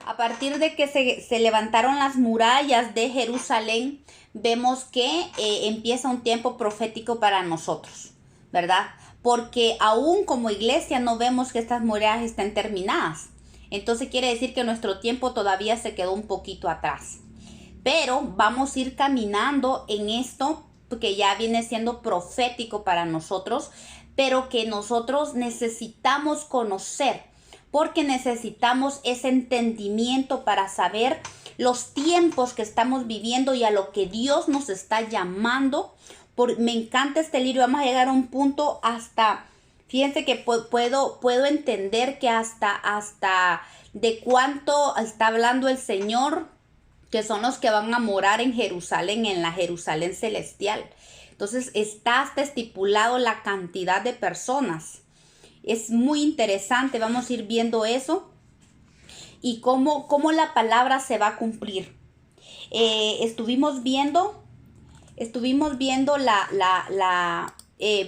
A partir de que se levantaron las murallas de Jerusalén, vemos que empieza un tiempo profético para nosotros, ¿verdad? Porque aún como iglesia no vemos que estas murallas estén terminadas. Entonces quiere decir que nuestro tiempo todavía se quedó un poquito atrás. Pero vamos a ir caminando en esto que ya viene siendo profético para nosotros, pero que nosotros necesitamos conocer, porque necesitamos ese entendimiento para saber los tiempos que estamos viviendo y a lo que Dios nos está llamando. Me encanta este libro. Vamos a llegar a un punto hasta, fíjense que puedo entender que hasta de cuánto está hablando el Señor, que son los que van a morar en Jerusalén, en la Jerusalén celestial. Entonces está hasta estipulado la cantidad de personas. Es muy interesante, vamos a ir viendo eso y cómo la palabra se va a cumplir. Estuvimos viendo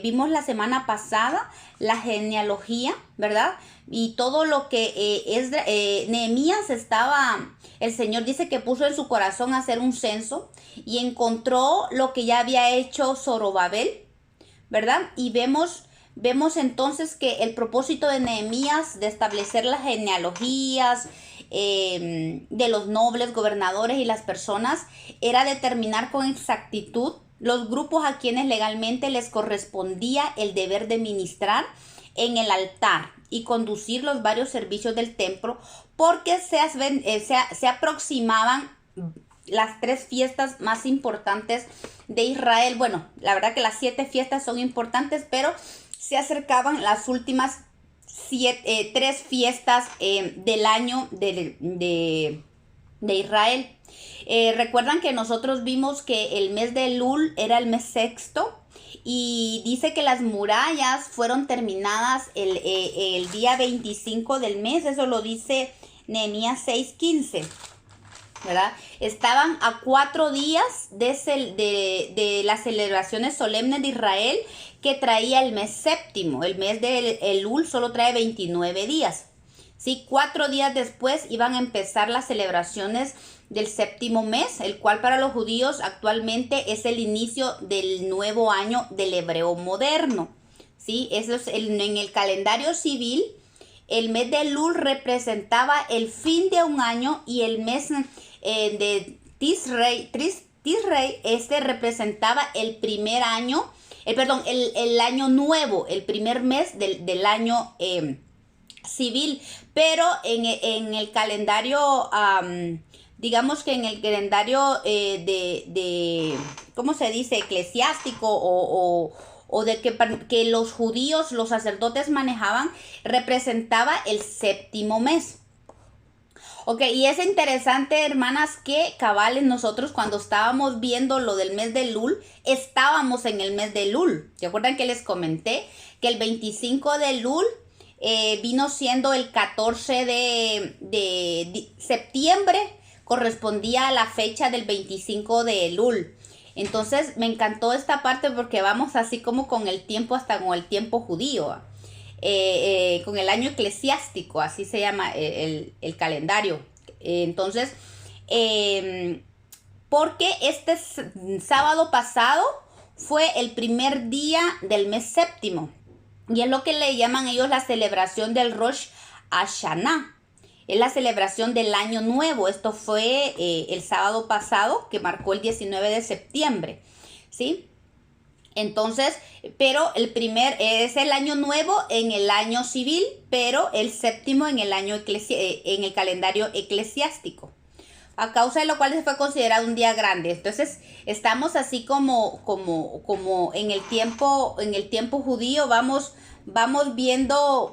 vimos la semana pasada la genealogía, ¿verdad? Y todo lo que Nehemías el Señor dice que puso en su corazón hacer un censo y encontró lo que ya había hecho Zorobabel, ¿verdad? Y vemos entonces que el propósito de Nehemías de establecer las genealogías de los nobles, gobernadores y las personas era determinar con exactitud los grupos a quienes legalmente les correspondía el deber de ministrar en el altar y conducir los varios servicios del templo, porque se aproximaban las 3 fiestas más importantes de Israel. Bueno, la verdad que las 7 fiestas son importantes, pero se acercaban las últimas 3 fiestas del año de Israel. Recuerdan que nosotros vimos que el mes de Elul era el mes sexto y dice que las murallas fueron terminadas el día 25 del mes. Eso lo dice Nehemías 6:15. ¿Verdad? Estaban a 4 días de las celebraciones solemnes de Israel que traía el mes séptimo. El mes de Elul solo trae 29 días. ¿Sí? 4 días después iban a empezar las celebraciones del séptimo mes, el cual para los judíos actualmente es el inicio del nuevo año del hebreo moderno. ¿Sí? Eso es en el calendario civil. El mes de Elul representaba el fin de un año y el mes de Tisrei representaba el primer año, el año nuevo, el primer mes del año civil. Pero en el calendario, digamos que en el calendario ¿cómo se dice? Eclesiástico o de que los judíos, los sacerdotes manejaban, representaba el séptimo mes. Ok, y es interesante, hermanas, que cabales nosotros cuando estábamos viendo lo del mes de Elul, estábamos en el mes de Elul. ¿Se acuerdan que les comenté que el 25 de Elul vino siendo el 14 de septiembre? Correspondía a la fecha del 25 de Elul. Entonces me encantó esta parte porque vamos así como con el tiempo, hasta con el tiempo judío, con el año eclesiástico, así se llama el calendario. Entonces, porque este sábado pasado fue el primer día del mes séptimo y es lo que le llaman ellos la celebración del Rosh Hashanah. Es la celebración del año nuevo. Esto fue el sábado pasado, que marcó el 19 de septiembre, ¿sí? Entonces, pero es el año nuevo en el año civil, pero el séptimo en el año en el calendario eclesiástico. A causa de lo cual se fue considerado un día grande. Entonces, estamos así como en el tiempo judío, vamos viendo.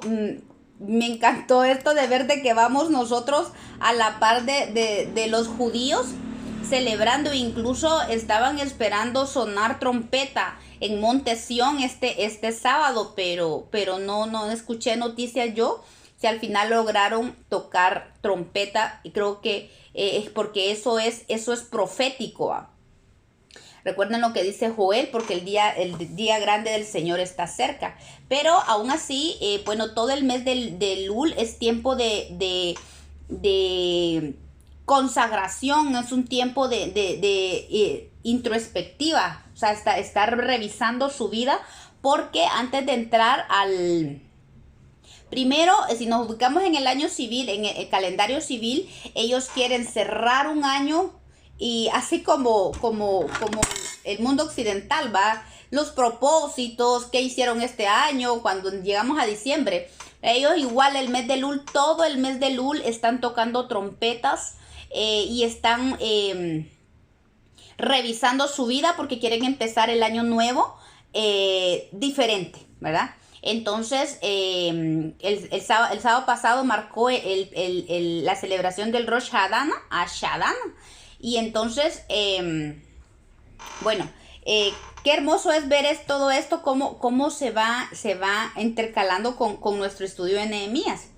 Me encantó esto de ver de que vamos nosotros a la par de los judíos celebrando. Incluso estaban esperando sonar trompeta en Monte Sión este sábado, pero no escuché noticias yo si al final lograron tocar trompeta, y creo que es porque eso es profético. Recuerden lo que dice Joel, porque el día grande del Señor está cerca. Pero aún así, bueno, todo el mes del Elul es tiempo de de consagración, es un tiempo de introspectiva, o sea, estar revisando su vida, porque antes de entrar al... Primero, si nos ubicamos en el año civil, en el calendario civil, ellos quieren cerrar un año y así como el mundo occidental, ¿va? Los propósitos que hicieron este año, cuando llegamos a diciembre. Ellos igual el mes de Lul, todo el mes de Lul están tocando trompetas y están revisando su vida porque quieren empezar el año nuevo diferente, ¿verdad? Entonces, el sábado pasado marcó la celebración del Rosh Hashanah. Y entonces, bueno, qué hermoso es ver todo esto, cómo se va intercalando con nuestro estudio de Nehemías.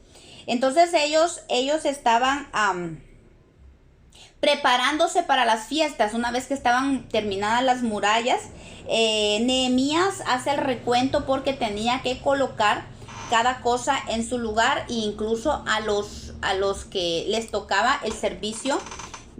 Entonces, ellos estaban preparándose para las fiestas. Una vez que estaban terminadas las murallas, Nehemías hace el recuento porque tenía que colocar cada cosa en su lugar, e incluso a los que les tocaba el servicio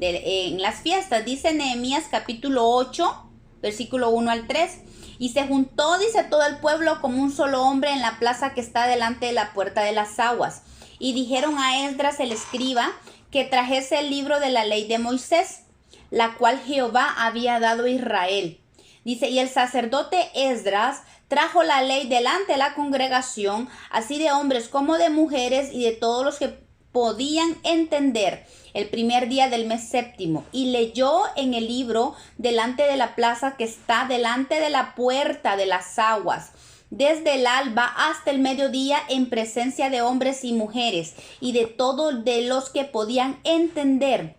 en las fiestas. Dice Nehemías capítulo 8, versículo 1 al 3. Y se juntó, dice, todo el pueblo como un solo hombre en la plaza que está delante de la puerta de las aguas. Y dijeron a Esdras el escriba que trajese el libro de la ley de Moisés, la cual Jehová había dado a Israel. Dice, y el sacerdote Esdras trajo la ley delante de la congregación, así de hombres como de mujeres y de todos los que podían entender, el primer día del mes séptimo, y leyó en el libro delante de la plaza que está delante de la puerta de las aguas, desde el alba hasta el mediodía, en presencia de hombres y mujeres y de todos de los que podían entender.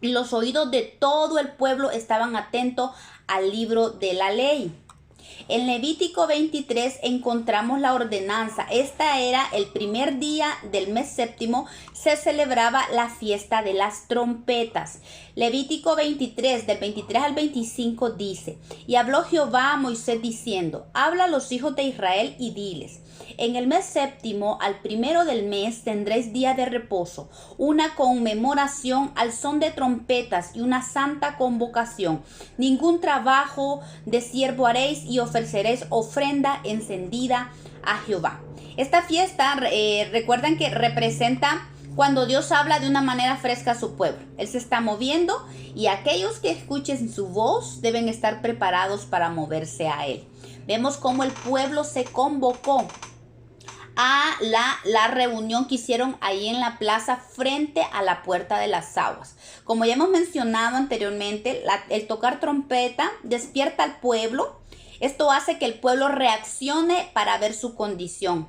Y los oídos de todo el pueblo estaban atentos al libro de la ley. En Levítico 23 encontramos la ordenanza. Esta era el primer día del mes séptimo, se celebraba la fiesta de las trompetas. Levítico 23, del 23 al 25 dice, y habló Jehová a Moisés diciendo, habla a los hijos de Israel y diles, en el mes séptimo, al primero del mes, tendréis día de reposo, una conmemoración al son de trompetas y una santa convocación. Ningún trabajo de siervo haréis y ofreceréis ofrenda encendida a Jehová. Esta fiesta, recuerdan que representa cuando Dios habla de una manera fresca a su pueblo. Él se está moviendo y aquellos que escuchen su voz deben estar preparados para moverse a Él. Vemos cómo el pueblo se convocó a la reunión que hicieron ahí en la plaza frente a la puerta de las aguas. Como ya hemos mencionado anteriormente, el tocar trompeta despierta al pueblo. Esto hace que el pueblo reaccione para ver su condición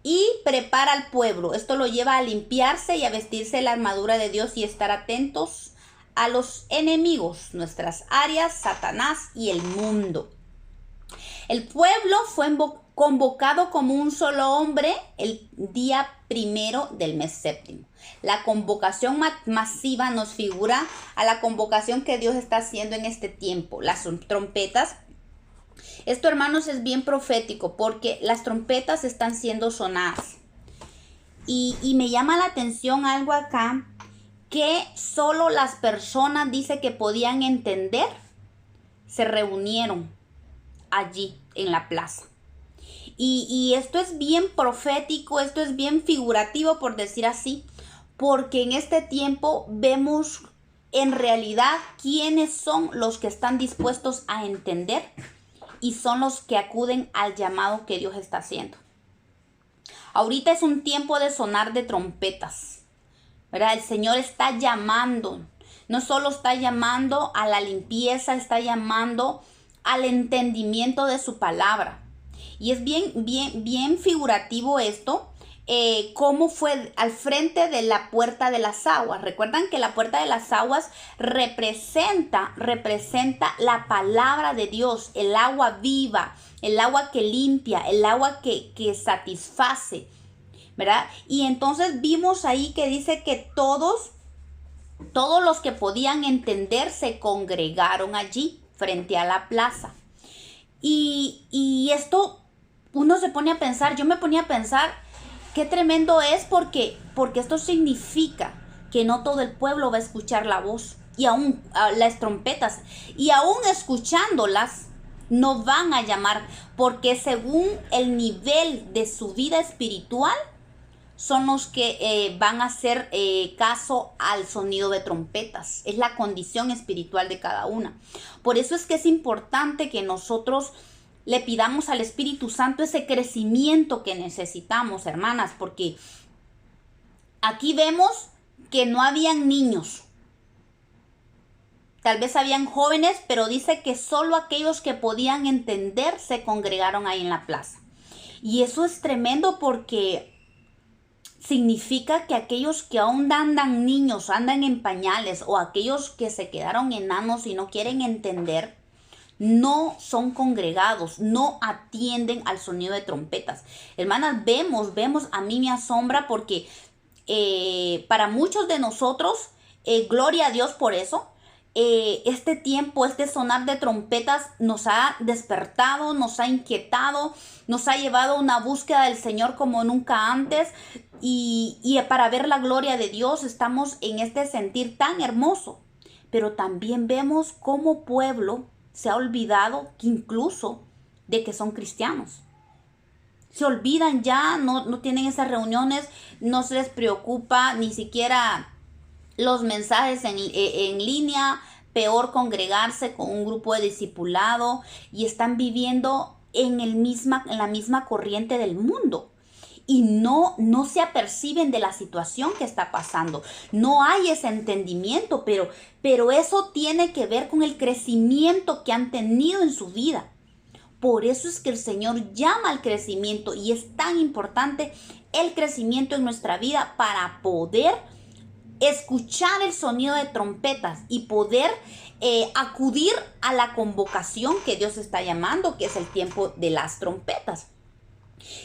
y prepara al pueblo. Esto lo lleva a limpiarse y a vestirse la armadura de Dios y estar atentos a los enemigos, nuestras áreas, Satanás y el mundo. El pueblo fue convocado como un solo hombre el día primero del mes séptimo. La convocación masiva nos figura a la convocación que Dios está haciendo en este tiempo. Las trompetas. Esto, hermanos, es bien profético porque las trompetas están siendo sonadas. Y me llama la atención algo acá, que solo las personas, dice, que podían entender, se reunieron allí en la plaza. Y esto es bien profético, esto es bien figurativo, por decir así, porque en este tiempo vemos en realidad quiénes son los que están dispuestos a entender y son los que acuden al llamado que Dios está haciendo. Ahorita es un tiempo de sonar de trompetas, ¿verdad? El Señor está llamando, no solo está llamando a la limpieza, está llamando al entendimiento de su palabra. Y es bien figurativo esto, cómo fue al frente de la puerta de las aguas. Recuerdan que la puerta de las aguas representa la palabra de Dios, el agua viva, el agua que limpia, el agua que satisface, ¿verdad? Y entonces vimos ahí que dice que todos los que podían entender se congregaron allí frente a la plaza. Y esto uno se pone a pensar, yo me ponía a pensar qué tremendo es porque esto significa que no todo el pueblo va a escuchar la voz y aún las trompetas, y aún escuchándolas no van a llamar, porque según el nivel de su vida espiritual son los que van a hacer caso al sonido de trompetas. Es la condición espiritual de cada una. Por eso es que es importante que nosotros le pidamos al Espíritu Santo ese crecimiento que necesitamos, hermanas, porque aquí vemos que no habían niños. Tal vez habían jóvenes, pero dice que solo aquellos que podían entender se congregaron ahí en la plaza. Y eso es tremendo porque significa que aquellos que aún andan niños, andan en pañales, o aquellos que se quedaron enanos y no quieren entender, no son congregados, no atienden al sonido de trompetas. Hermanas, vemos, a mí me asombra porque para muchos de nosotros, gloria a Dios por eso, este tiempo, este sonar de trompetas nos ha despertado, nos ha inquietado, nos ha llevado a una búsqueda del Señor como nunca antes, y para ver la gloria de Dios estamos en este sentir tan hermoso. Pero también vemos cómo pueblo se ha olvidado que incluso de que son cristianos. Se olvidan ya, no tienen esas reuniones, no se les preocupa ni siquiera los mensajes en línea, peor congregarse con un grupo de discipulado, y están viviendo en la misma corriente del mundo. Y no se aperciben de la situación que está pasando. No hay ese entendimiento, pero eso tiene que ver con el crecimiento que han tenido en su vida. Por eso es que el Señor llama al crecimiento, y es tan importante el crecimiento en nuestra vida para poder escuchar el sonido de trompetas y poder acudir a la convocación que Dios está llamando, que es el tiempo de las trompetas.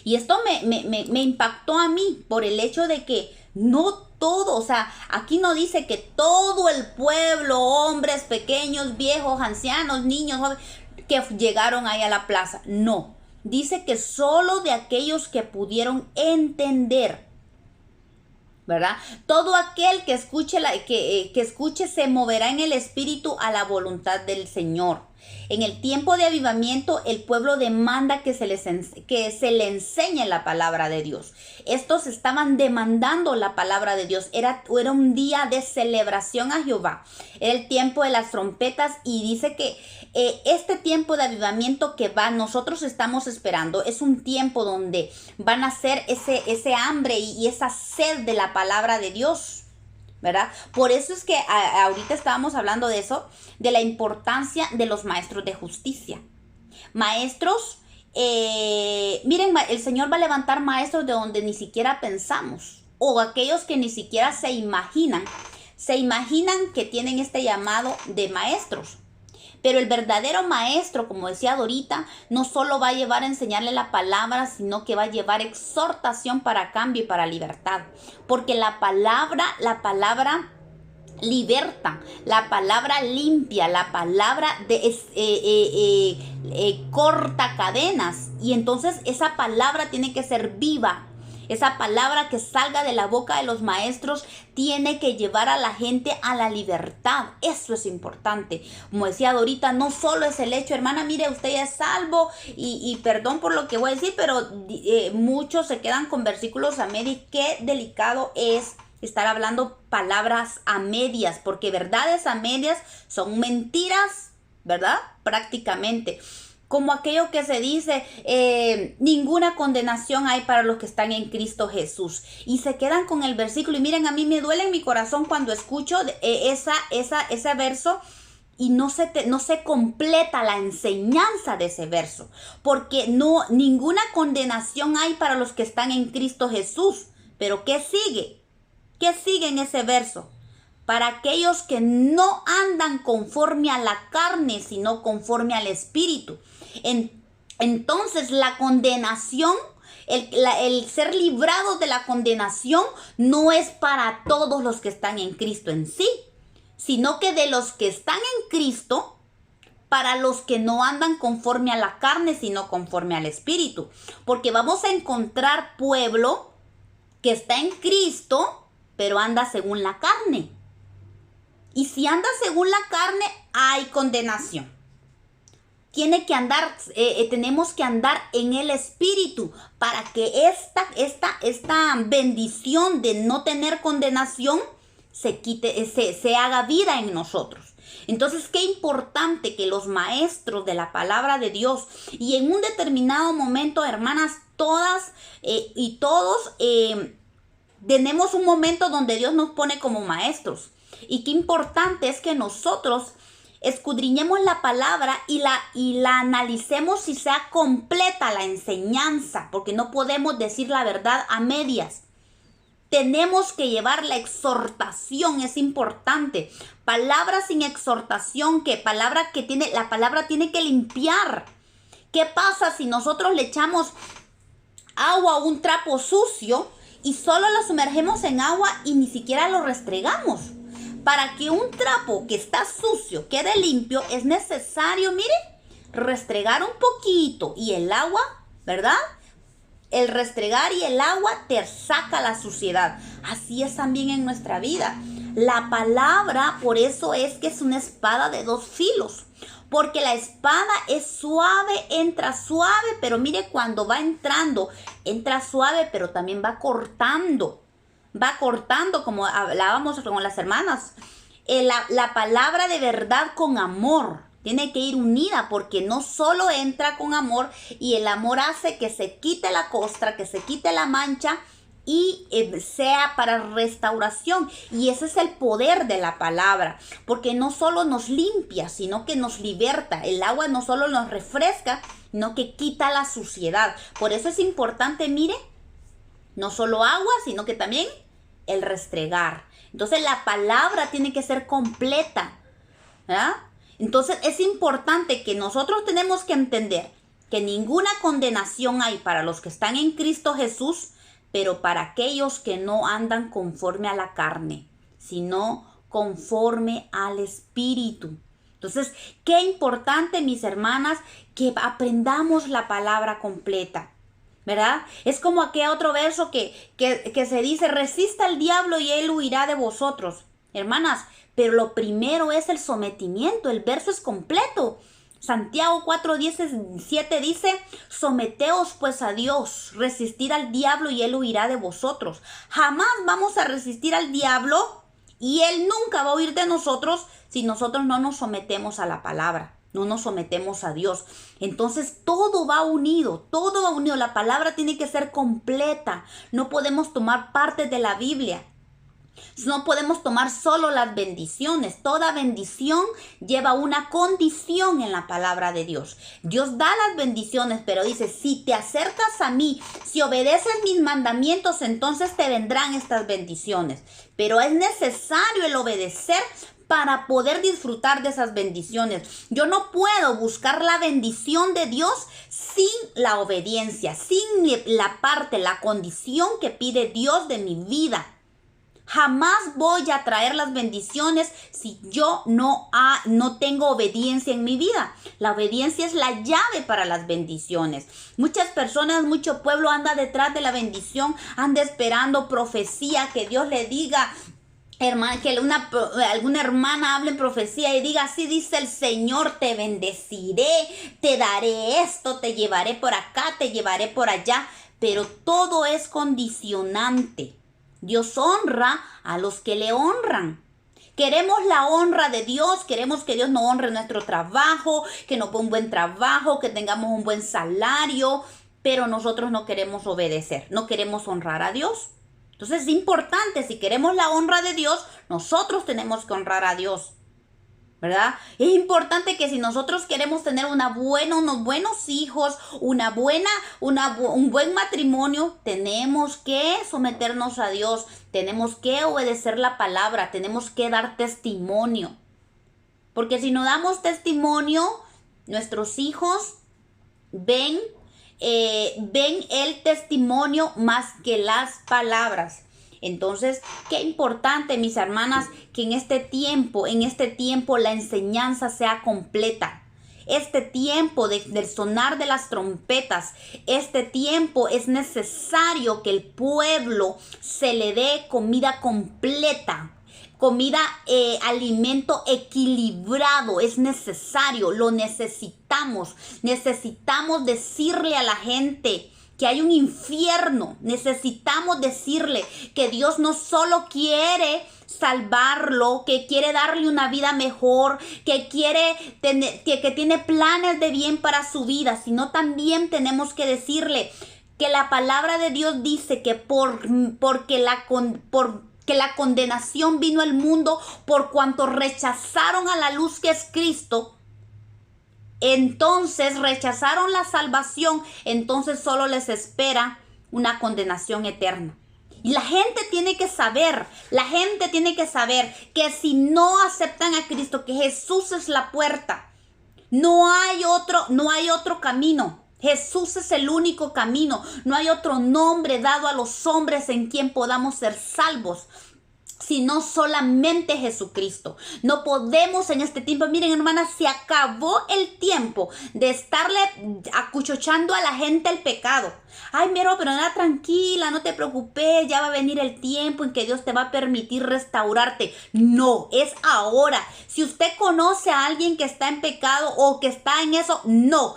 Y esto me impactó a mí por el hecho de que no todo, o sea, aquí no dice que todo el pueblo, hombres, pequeños, viejos, ancianos, niños, jóvenes, que llegaron ahí a la plaza. No, dice que solo de aquellos que pudieron entender, ¿verdad? Todo aquel que escuche, que escuche se moverá en el espíritu a la voluntad del Señor. En el tiempo de avivamiento, el pueblo demanda que se le enseñe la palabra de Dios. Estos estaban demandando la palabra de Dios. Era un día de celebración a Jehová. Era el tiempo de las trompetas, y dice que este tiempo de avivamiento que nosotros estamos esperando, es un tiempo donde van a hacer ese hambre y esa sed de la palabra de Dios, ¿verdad? Por eso es que ahorita estábamos hablando de eso, de la importancia de los maestros de justicia. Maestros, miren, el Señor va a levantar maestros de donde ni siquiera pensamos, o aquellos que ni siquiera se imaginan que tienen este llamado de maestros. Pero el verdadero maestro, como decía Dorita, no solo va a llevar a enseñarle la palabra, sino que va a llevar exhortación para cambio y para libertad. Porque la palabra liberta, la palabra limpia, la palabra corta cadenas. Y entonces esa palabra tiene que ser viva. Esa palabra que salga de la boca de los maestros tiene que llevar a la gente a la libertad. Eso es importante. Como decía Dorita, no solo es el hecho, hermana, mire, usted ya es salvo, y perdón por lo que voy a decir, pero muchos se quedan con versículos a medias. Qué delicado es estar hablando palabras a medias, porque verdades a medias son mentiras, ¿verdad? Prácticamente. Como aquello que se dice, ninguna condenación hay para los que están en Cristo Jesús. Y se quedan con el versículo. Y miren, a mí me duele en mi corazón cuando escucho ese verso y no se completa la enseñanza de ese verso. Porque ninguna condenación hay para los que están en Cristo Jesús. Pero ¿qué sigue? ¿Qué sigue en ese verso? Para aquellos que no andan conforme a la carne, sino conforme al Espíritu. Entonces la condenación, el ser librados de la condenación, no es para todos los que están en Cristo en sí, sino que de los que están en Cristo, para los que no andan conforme a la carne, sino conforme al Espíritu. Porque vamos a encontrar pueblo que está en Cristo, pero anda según la carne. Y si anda según la carne, hay condenación. Tenemos que andar en el Espíritu para que esta bendición de no tener condenación se haga vida en nosotros. Entonces, qué importante que los maestros de la palabra de Dios, y en un determinado momento, hermanas, todas y todos tenemos un momento donde Dios nos pone como maestros. Y qué importante es que nosotros escudriñemos la palabra y la analicemos si sea completa la enseñanza, porque no podemos decir la verdad a medias. Tenemos que llevar la exhortación, es importante. Palabra sin exhortación, la palabra tiene que limpiar. ¿Qué pasa si nosotros le echamos agua a un trapo sucio y solo lo sumergimos en agua y ni siquiera lo restregamos? Para que un trapo que está sucio quede limpio, es necesario, mire, restregar un poquito y el agua, ¿verdad? El restregar y el agua te saca la suciedad. Así es también en nuestra vida. La palabra, por eso es que es una espada de dos filos. Porque la espada es suave, entra suave, pero mire cuando va entrando, entra suave, pero también va cortando. Va cortando, como hablábamos con las hermanas. La palabra de verdad con amor tiene que ir unida, porque no solo entra con amor, y el amor hace que se quite la costra, que se quite la mancha y sea para restauración. Y ese es el poder de la palabra, porque no solo nos limpia, sino que nos liberta. El agua no solo nos refresca, sino que quita la suciedad. Por eso es importante, mire, no solo agua, sino que también el restregar. Entonces la palabra tiene que ser completa, ¿verdad? Entonces es importante que nosotros tenemos que entender que ninguna condenación hay para los que están en Cristo Jesús, pero para aquellos que no andan conforme a la carne, sino conforme al Espíritu. Entonces, qué importante, mis hermanas, que aprendamos la palabra completa, ¿verdad? Es como aquel otro verso que se dice: resista al diablo y él huirá de vosotros. Hermanas, pero lo primero es el sometimiento. El verso es completo. Santiago 4:17 dice: someteos pues a Dios, resistid al diablo y él huirá de vosotros. Jamás vamos a resistir al diablo y él nunca va a huir de nosotros si nosotros no nos sometemos a la palabra, no nos sometemos a Dios. Entonces todo va unido, todo va unido. La palabra tiene que ser completa. No podemos tomar parte de la Biblia. No podemos tomar solo las bendiciones. Toda bendición lleva una condición en la palabra de Dios. Dios da las bendiciones, pero dice: si te acercas a mí, si obedeces mis mandamientos, entonces te vendrán estas bendiciones. Pero es necesario el obedecer para poder disfrutar de esas bendiciones. Yo no puedo buscar la bendición de Dios sin la obediencia, sin la condición que pide Dios de mi vida. Jamás voy a traer las bendiciones si yo no tengo obediencia en mi vida. La obediencia es la llave para las bendiciones. Muchas personas, mucho pueblo anda detrás de la bendición, anda esperando profecía, que Dios le diga, hermana, que alguna hermana hable en profecía y diga: así dice el Señor, te bendeciré, te daré esto, te llevaré por acá, te llevaré por allá. Pero todo es condicionante. Dios honra a los que le honran. Queremos la honra de Dios, queremos que Dios nos honre nuestro trabajo, que nos dé un buen trabajo, que tengamos un buen salario, pero nosotros no queremos obedecer, no queremos honrar a Dios. Entonces es importante, si queremos la honra de Dios, nosotros tenemos que honrar a Dios, ¿verdad? Es importante que si nosotros queremos tener unos buenos hijos, un buen matrimonio, tenemos que someternos a Dios, tenemos que obedecer la palabra, tenemos que dar testimonio. Porque si no damos testimonio, nuestros hijos ven el testimonio más que las palabras. Entonces, qué importante, mis hermanas, que en este tiempo la enseñanza sea completa. Este tiempo del sonar de las trompetas, este tiempo es necesario que el pueblo se le dé comida completa. Comida, alimento equilibrado, es necesario, lo necesitamos. Necesitamos decirle a la gente que hay un infierno. Necesitamos decirle que Dios no solo quiere salvarlo, que quiere darle una vida mejor, que quiere tener, que tiene planes de bien para su vida, sino también tenemos que decirle que la palabra de Dios dice que porque la condenación vino al mundo por cuanto rechazaron a la luz que es Cristo. Entonces rechazaron la salvación, entonces solo les espera una condenación eterna. Y la gente tiene que saber que si no aceptan a Cristo, que Jesús es la puerta, no hay otro camino. Jesús es el único camino. No hay otro nombre dado a los hombres en quien podamos ser salvos, sino solamente Jesucristo. No podemos en este tiempo, miren hermanas, se acabó el tiempo de estarle acuchuchando a la gente el pecado. Ay, pero nada, tranquila, no te preocupes, ya va a venir el tiempo en que Dios te va a permitir restaurarte. No, es ahora. Si usted conoce a alguien que está en pecado o que está en eso, no.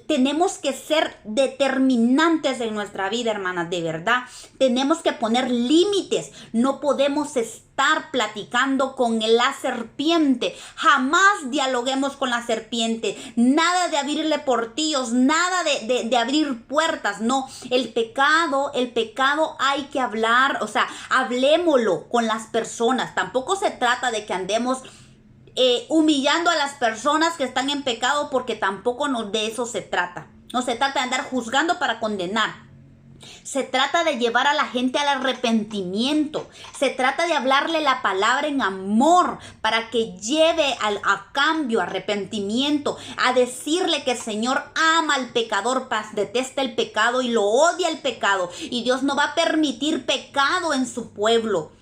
Tenemos que ser determinantes en nuestra vida, hermanas, de verdad. Tenemos que poner límites. No podemos estar platicando con la serpiente. Jamás dialoguemos con la serpiente. Nada de abrirle portillos, nada de abrir puertas. No, el pecado hay que hablar, o sea, hablémoslo con las personas. Tampoco se trata de que andemos humillando a las personas que están en pecado, porque tampoco de eso se trata. No se trata de andar juzgando para condenar. Se trata de llevar a la gente al arrepentimiento. Se trata de hablarle la palabra en amor para que lleve a cambio, arrepentimiento, a decirle que el Señor ama al pecador, detesta el pecado y lo odia el pecado. Y Dios no va a permitir pecado en su pueblo.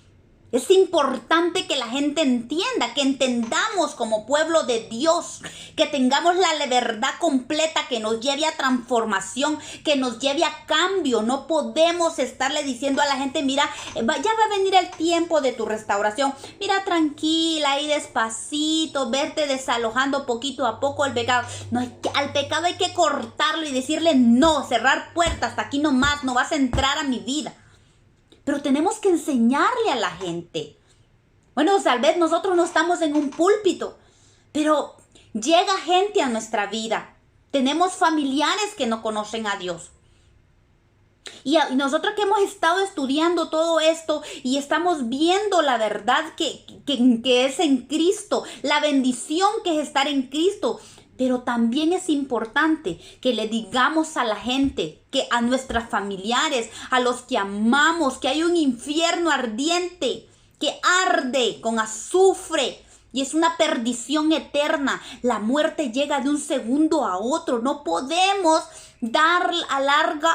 Es importante que la gente entienda, que entendamos como pueblo de Dios, que tengamos la verdad completa que nos lleve a transformación, que nos lleve a cambio. No podemos estarle diciendo a la gente, mira, ya va a venir el tiempo de tu restauración. Mira, tranquila, ahí despacito, verte desalojando poquito a poco el pecado. No, al pecado hay que cortarlo y decirle no, cerrar puertas, hasta aquí nomás, no vas a entrar a mi vida. Pero tenemos que enseñarle a la gente. Bueno, tal vez nosotros no estamos en un púlpito, pero llega gente a nuestra vida. Tenemos familiares que no conocen a Dios. Y nosotros que hemos estado estudiando todo esto y estamos viendo la verdad que es en Cristo, la bendición que es estar en Cristo. Pero también es importante que le digamos a la gente, que a nuestros familiares, a los que amamos, que hay un infierno ardiente, que arde con azufre y es una perdición eterna. La muerte llega de un segundo a otro. No podemos dar larga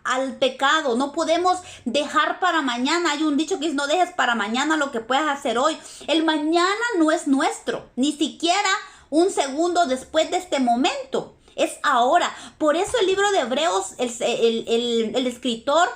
al pecado. No podemos dejar para mañana. Hay un dicho que dice, no dejes para mañana lo que puedas hacer hoy. El mañana no es nuestro, ni siquiera un segundo después de este momento. Es ahora. Por eso el libro de Hebreos, el escritor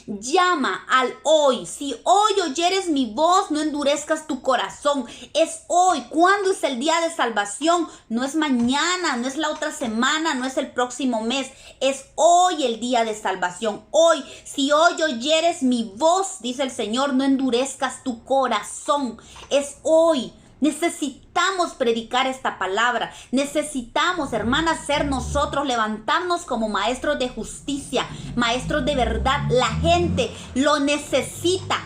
llama al hoy. Si hoy oyeres mi voz, no endurezcas tu corazón. Es hoy. ¿Cuándo es el día de salvación? No es mañana, no es la otra semana, no es el próximo mes. Es hoy el día de salvación. Hoy. Si hoy oyeres mi voz, dice el Señor, no endurezcas tu corazón. Es hoy. Necesitamos predicar esta palabra. Necesitamos, hermanas, ser nosotros, levantarnos como maestros de justicia, maestros de verdad. La gente lo necesita.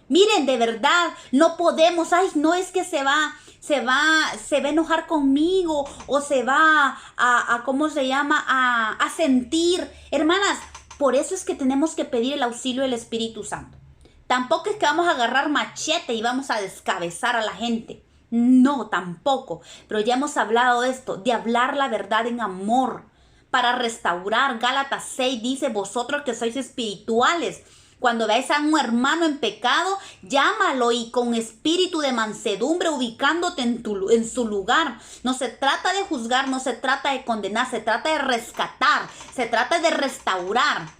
Miren, de verdad, no podemos, ay, no es que se va a enojar conmigo o se va a sentir. Hermanas, por eso es que tenemos que pedir el auxilio del Espíritu Santo. Tampoco es que vamos a agarrar machete y vamos a descabezar a la gente. No, tampoco. Pero ya hemos hablado de esto, de hablar la verdad en amor para restaurar. Gálatas 6 dice, vosotros que sois espirituales, Cuando veas a un hermano en pecado, llámalo y con espíritu de mansedumbre, ubicándote en su lugar. No se trata de juzgar, no se trata de condenar, se trata de rescatar, se trata de restaurar.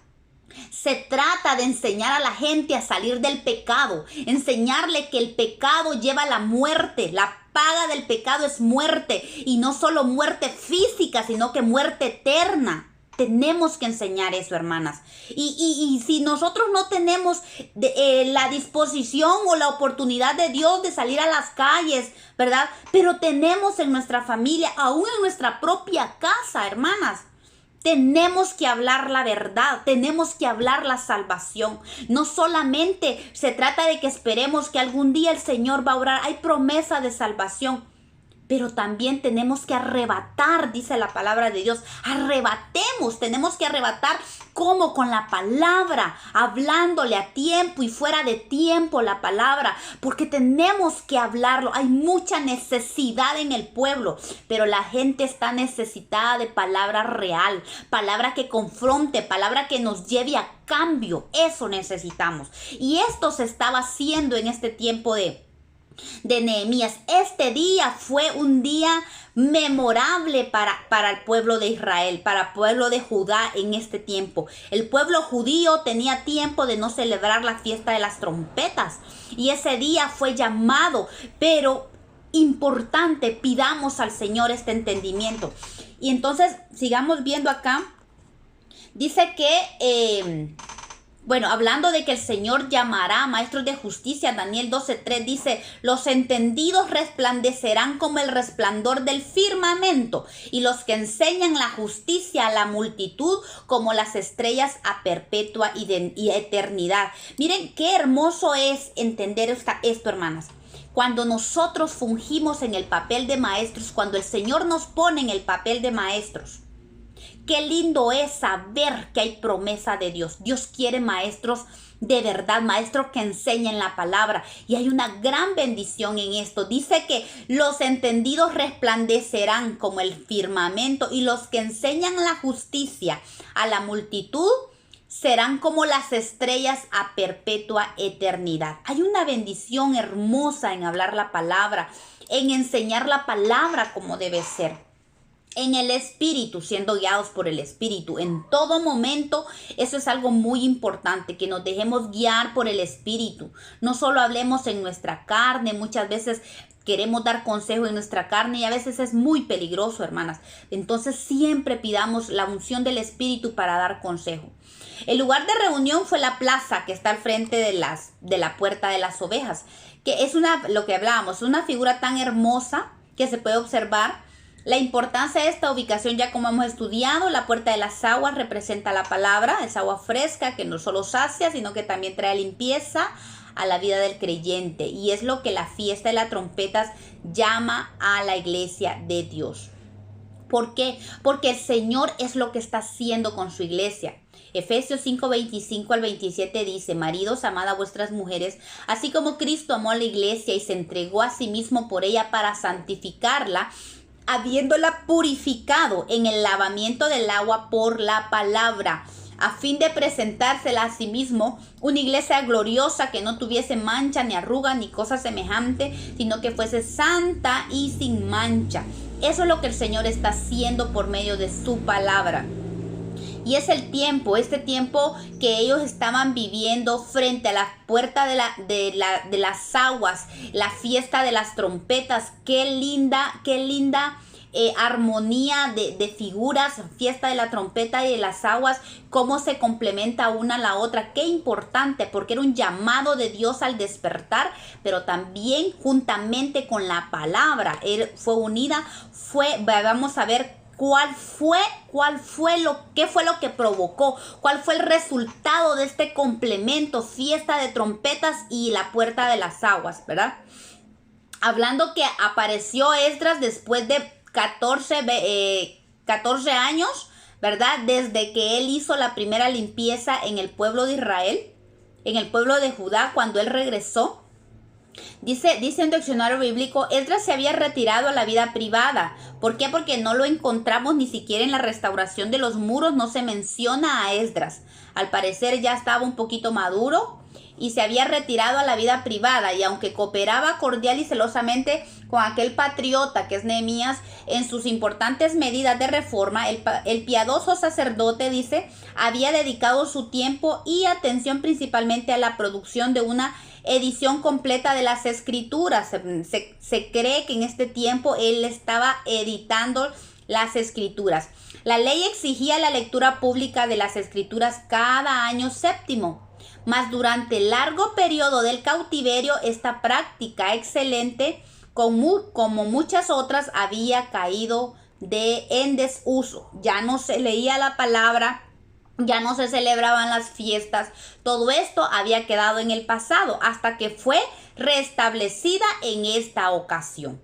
Se trata de enseñar a la gente a salir del pecado, enseñarle que el pecado lleva a la muerte, la paga del pecado es muerte, y no solo muerte física, sino que muerte eterna. Tenemos que enseñar eso, hermanas. Y si nosotros no tenemos la disposición o la oportunidad de Dios de salir a las calles, ¿verdad? Pero tenemos en nuestra familia, aún en nuestra propia casa, hermanas. Tenemos que hablar la verdad, tenemos que hablar la salvación. No solamente se trata de que esperemos que algún día el Señor va a obrar, hay promesa de salvación. Pero también tenemos que arrebatar, dice la palabra de Dios. Arrebatemos, tenemos que arrebatar como con la palabra, hablándole a tiempo y fuera de tiempo la palabra, porque tenemos que hablarlo. Hay mucha necesidad en el pueblo, pero la gente está necesitada de palabra real, palabra que confronte, palabra que nos lleve a cambio. Eso necesitamos. Y esto se estaba haciendo en este tiempo de Nehemías. Este día fue un día memorable para el pueblo de Israel, para el pueblo de Judá en este tiempo. El pueblo judío tenía tiempo de no celebrar la fiesta de las trompetas y ese día fue llamado, pero importante, pidamos al Señor este entendimiento. Y entonces sigamos viendo acá. Dice que hablando de que el Señor llamará a maestros de justicia, Daniel 12:3 dice, los entendidos resplandecerán como el resplandor del firmamento, y los que enseñan la justicia a la multitud como las estrellas a perpetua y eternidad. Miren qué hermoso es entender esto, hermanas. Cuando nosotros fungimos en el papel de maestros, cuando el Señor nos pone en el papel de maestros, qué lindo es saber que hay promesa de Dios. Dios quiere maestros de verdad, maestros que enseñen la palabra. Y hay una gran bendición en esto. Dice que los entendidos resplandecerán como el firmamento y los que enseñan la justicia a la multitud serán como las estrellas a perpetua eternidad. Hay una bendición hermosa en hablar la palabra, en enseñar la palabra como debe ser. En el Espíritu, siendo guiados por el Espíritu. En todo momento, eso es algo muy importante, que nos dejemos guiar por el Espíritu. No solo hablemos en nuestra carne, muchas veces queremos dar consejo en nuestra carne y a veces es muy peligroso, hermanas. Entonces siempre pidamos la unción del Espíritu para dar consejo. El lugar de reunión fue la plaza que está al frente de la puerta de las ovejas, que es lo que hablábamos, una figura tan hermosa que se puede observar. La importancia de esta ubicación, ya como hemos estudiado, la puerta de las aguas representa la palabra, es agua fresca que no solo sacia, sino que también trae limpieza a la vida del creyente. Y es lo que la fiesta de las trompetas llama a la iglesia de Dios. ¿Por qué? Porque el Señor es lo que está haciendo con su iglesia. Efesios 5:25 al 27 dice, maridos, amad a vuestras mujeres, así como Cristo amó a la iglesia y se entregó a sí mismo por ella para santificarla, habiéndola purificado en el lavamiento del agua por la palabra, a fin de presentársela a sí mismo una iglesia gloriosa que no tuviese mancha, ni arruga, ni cosa semejante, sino que fuese santa y sin mancha. Eso es lo que el Señor está haciendo por medio de su palabra. Y es el tiempo, este tiempo que ellos estaban viviendo frente a la puerta de las aguas, la fiesta de las trompetas. Qué linda armonía de figuras, fiesta de la trompeta y de las aguas, cómo se complementa una a la otra. Qué importante, porque era un llamado de Dios al despertar, pero también juntamente con la palabra, fue unida, vamos a ver qué fue lo que provocó, cuál fue el resultado de este complemento, fiesta de trompetas y la puerta de las aguas, ¿verdad? Hablando que apareció Esdras después de 14 años, ¿verdad? Desde que él hizo la primera limpieza en el pueblo de Israel, en el pueblo de Judá, cuando él regresó. Dice un diccionario bíblico, Esdras se había retirado a la vida privada. ¿Por qué? Porque no lo encontramos ni siquiera en la restauración de los muros, no se menciona a Esdras. Al parecer ya estaba un poquito maduro y se había retirado a la vida privada, y aunque cooperaba cordial y celosamente con aquel patriota que es Nehemías en sus importantes medidas de reforma, el piadoso sacerdote, dice, había dedicado su tiempo y atención principalmente a la producción de una edición completa de las escrituras. Se cree que en este tiempo él estaba editando las escrituras. La ley exigía la lectura pública de las escrituras cada año séptimo, mas durante el largo periodo del cautiverio esta práctica excelente, como muchas otras, había caído en desuso. Ya no se leía la palabra, ya no se celebraban las fiestas. Todo esto había quedado en el pasado hasta que fue restablecida en esta ocasión.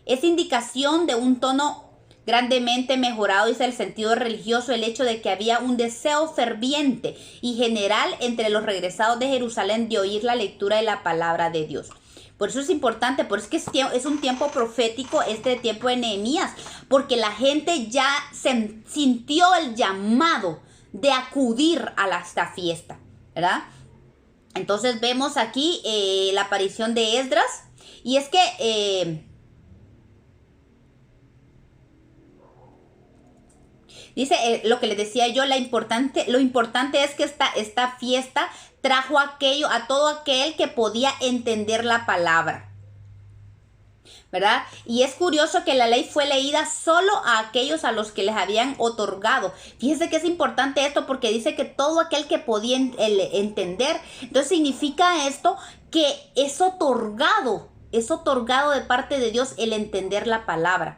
Es indicación de un tono grandemente mejorado, dice el sentido religioso, el hecho de que había un deseo ferviente y general entre los regresados de Jerusalén de oír la lectura de la palabra de Dios. Por eso es importante, por eso es que es un tiempo profético, este tiempo de Nehemías, porque la gente ya sintió el llamado de acudir a esta fiesta, ¿verdad? Entonces vemos aquí la aparición de Esdras, y es que dice lo que les decía yo, lo importante es que esta fiesta trajo a todo aquel que podía entender la palabra, ¿verdad? Y es curioso que la ley fue leída solo a aquellos a los que les habían otorgado. Fíjense que es importante esto porque dice que todo aquel que podía entender. Entonces significa esto que es otorgado de parte de Dios el entender la palabra.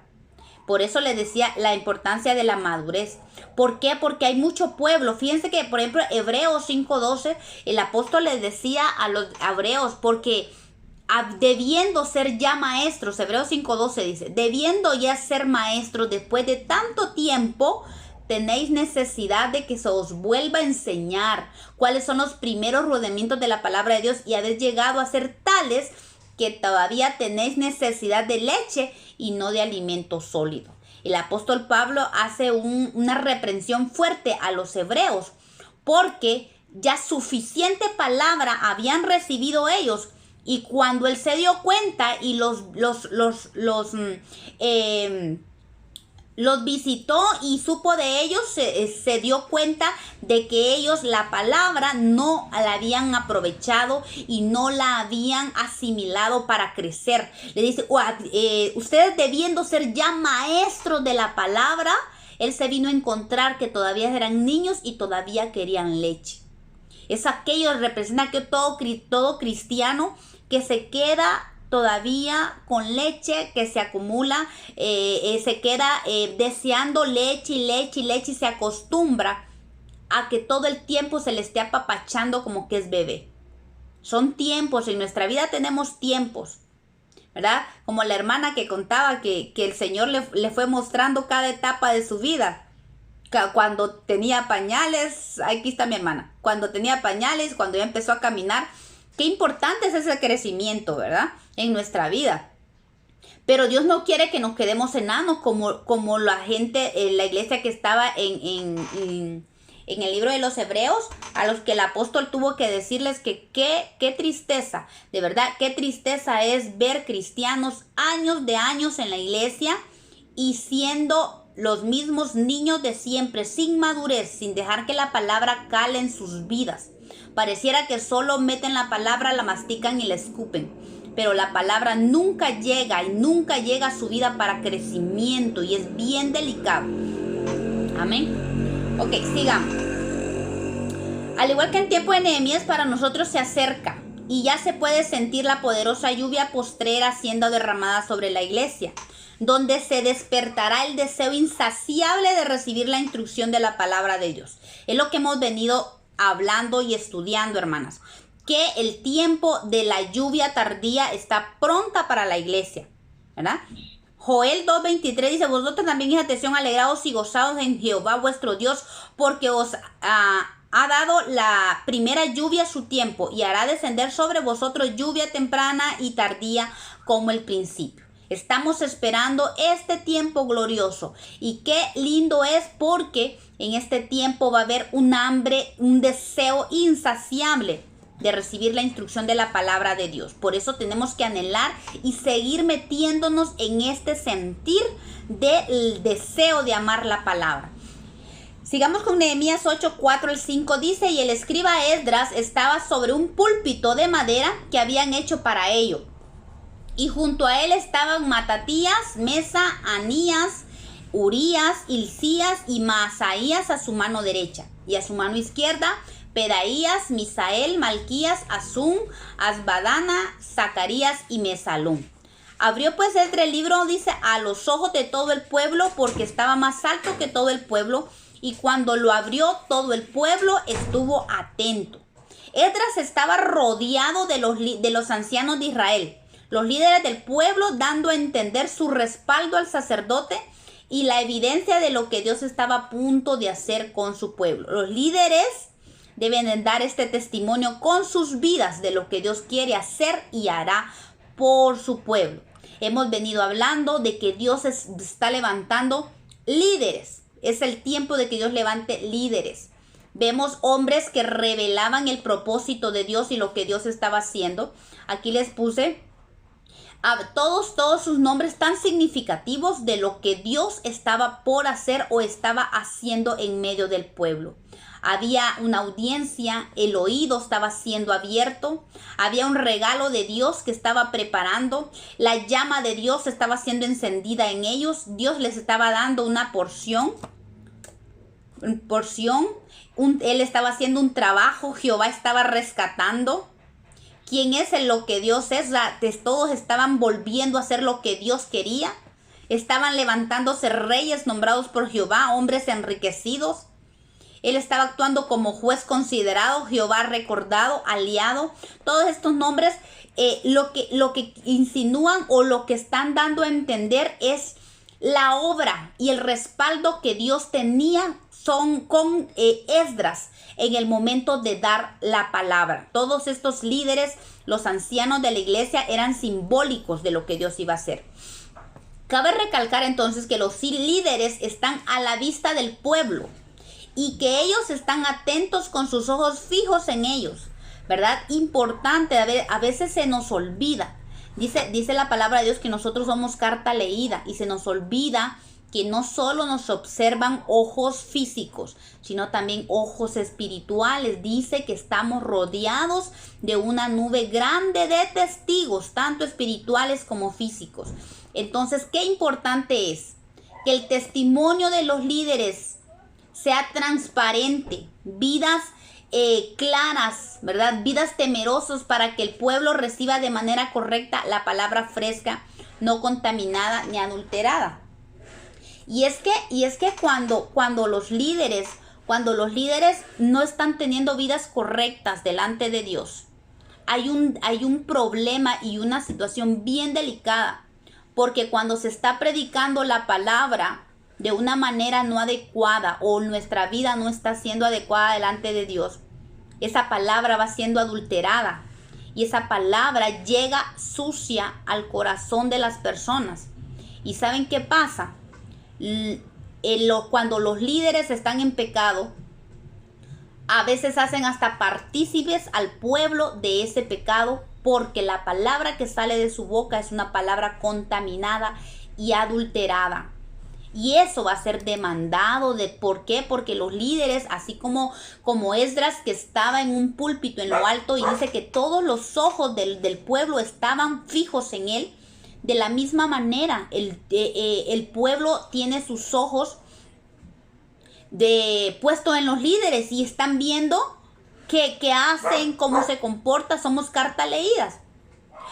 Por eso les decía la importancia de la madurez. ¿Por qué? Porque hay mucho pueblo. Fíjense que, por ejemplo, Hebreos 5:12, el apóstol les decía a los hebreos, porque debiendo ser ya maestros, Hebreos 5:12 dice, debiendo ya ser maestros después de tanto tiempo, tenéis necesidad de que se os vuelva a enseñar cuáles son los primeros rudimentos de la palabra de Dios, y habéis llegado a ser tales que todavía tenéis necesidad de leche y no de alimento sólido. El apóstol Pablo hace una reprensión fuerte a los hebreos porque ya suficiente palabra habían recibido ellos, y cuando él se dio cuenta y los visitó y supo de ellos, se dio cuenta de que ellos la palabra no la habían aprovechado y no la habían asimilado para crecer. Le dice, ustedes debiendo ser ya maestros de la palabra, él se vino a encontrar que todavía eran niños y todavía querían leche. Es aquello, representa que todo cristiano que se queda todavía con leche, que se acumula, se queda deseando leche y leche y leche, y se acostumbra a que todo el tiempo se le esté apapachando como que es bebé. Son tiempos, en nuestra vida tenemos tiempos, ¿verdad? Como la hermana que contaba que el Señor le fue mostrando cada etapa de su vida. Cuando tenía pañales, aquí está mi hermana, cuando tenía pañales, cuando ya empezó a caminar. Qué importante es ese crecimiento, ¿verdad? En nuestra vida. Pero Dios no quiere que nos quedemos enanos como la gente, la iglesia que estaba en el libro de los Hebreos, a los que el apóstol tuvo que decirles que qué tristeza, de verdad, qué tristeza es ver cristianos años de años en la iglesia y siendo los mismos niños de siempre, sin madurez, sin dejar que la palabra cale en sus vidas. Pareciera que solo meten la palabra, la mastican y la escupen, pero la palabra nunca llega a su vida para crecimiento, y es bien delicado. Amén. Ok, sigamos. Al igual que en tiempo de Nehemías, para nosotros se acerca y ya se puede sentir la poderosa lluvia postrera siendo derramada sobre la iglesia, donde se despertará el deseo insaciable de recibir la instrucción de la palabra de Dios. Es lo que hemos venido hablando y estudiando, hermanas, que el tiempo de la lluvia tardía está pronta para la iglesia, ¿verdad? Joel 2:23 dice, vosotros también, hija, atención, alegraos y gozaos en Jehová vuestro Dios, porque os ha dado la primera lluvia a su tiempo y hará descender sobre vosotros lluvia temprana y tardía como el principio. Estamos esperando este tiempo glorioso y qué lindo es porque en este tiempo va a haber un hambre, un deseo insaciable de recibir la instrucción de la palabra de Dios. Por eso tenemos que anhelar y seguir metiéndonos en este sentir del deseo de amar la palabra. Sigamos con Nehemías 8, 4 al 5. Dice, y el escriba Esdras estaba sobre un púlpito de madera que habían hecho para ello. Y junto a él estaban Matatías, Mesa, Anías, Urías, Hilcías y Maasaías a su mano derecha. Y a su mano izquierda, Pedaías, Misael, Malquías, Azum, Asbadana, Zacarías y Mesalum. Abrió pues Esdras el libro, dice, a los ojos de todo el pueblo, porque estaba más alto que todo el pueblo. Y cuando lo abrió, todo el pueblo estuvo atento. Esdras estaba rodeado de los ancianos de Israel, los líderes del pueblo, dando a entender su respaldo al sacerdote y la evidencia de lo que Dios estaba a punto de hacer con su pueblo. Los líderes deben dar este testimonio con sus vidas de lo que Dios quiere hacer y hará por su pueblo. Hemos venido hablando de que Dios está levantando líderes. Es el tiempo de que Dios levante líderes. Vemos hombres que revelaban el propósito de Dios y lo que Dios estaba haciendo. Aquí les puse todos sus nombres tan significativos de lo que Dios estaba por hacer o estaba haciendo en medio del pueblo. Había una audiencia, el oído estaba siendo abierto, había un regalo de Dios que estaba preparando, la llama de Dios estaba siendo encendida en ellos, Dios les estaba dando una porción, Él estaba haciendo un trabajo, Jehová estaba rescatando. ¿Quién es en lo que Dios es? Todos estaban volviendo a hacer lo que Dios quería. Estaban levantándose reyes nombrados por Jehová, hombres enriquecidos. Él estaba actuando como juez considerado, Jehová recordado, aliado. Todos estos nombres lo que insinúan o lo que están dando a entender es la obra y el respaldo que Dios tenía con Esdras en el momento de dar la palabra. Todos estos líderes, los ancianos de la iglesia, eran simbólicos de lo que Dios iba a hacer. Cabe recalcar entonces que los líderes están a la vista del pueblo y que ellos están atentos con sus ojos fijos en ellos, ¿verdad? Importante, a veces se nos olvida. Dice la palabra de Dios que nosotros somos carta leída y se nos olvida que no solo nos observan ojos físicos, sino también ojos espirituales. Dice que estamos rodeados de una nube grande de testigos, tanto espirituales como físicos. Entonces, qué importante es que el testimonio de los líderes sea transparente, vidas claras, ¿verdad? Vidas temerosas para que el pueblo reciba de manera correcta la palabra fresca, no contaminada ni adulterada. Y es que cuando los líderes no están teniendo vidas correctas delante de Dios, hay un problema y una situación bien delicada, porque cuando se está predicando la palabra de una manera no adecuada o nuestra vida no está siendo adecuada delante de Dios, esa palabra va siendo adulterada y esa palabra llega sucia al corazón de las personas. ¿Y saben qué pasa? Cuando los líderes están en pecado, a veces hacen hasta partícipes al pueblo de ese pecado, porque la palabra que sale de su boca es una palabra contaminada y adulterada. Y eso va a ser demandado. ¿Por qué? Porque los líderes, así como Esdras, que estaba en un púlpito en lo alto, y dice que todos los ojos del pueblo estaban fijos en él. De la misma manera, el pueblo tiene sus ojos puestos en los líderes y están viendo qué hacen, cómo se comportan. Somos cartas leídas.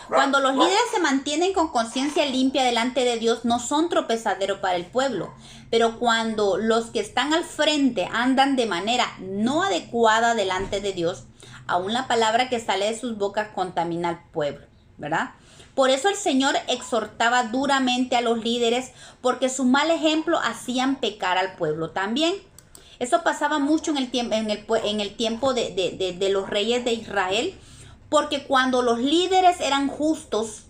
Cuando los líderes se mantienen con conciencia limpia delante de Dios, no son tropezadero para el pueblo. Pero cuando los que están al frente andan de manera no adecuada delante de Dios, aún la palabra que sale de sus bocas contamina al pueblo, ¿verdad? Por eso el Señor exhortaba duramente a los líderes, porque su mal ejemplo hacían pecar al pueblo también. Eso pasaba mucho en el tiempo, en el tiempo de los reyes de Israel, porque cuando los líderes eran justos,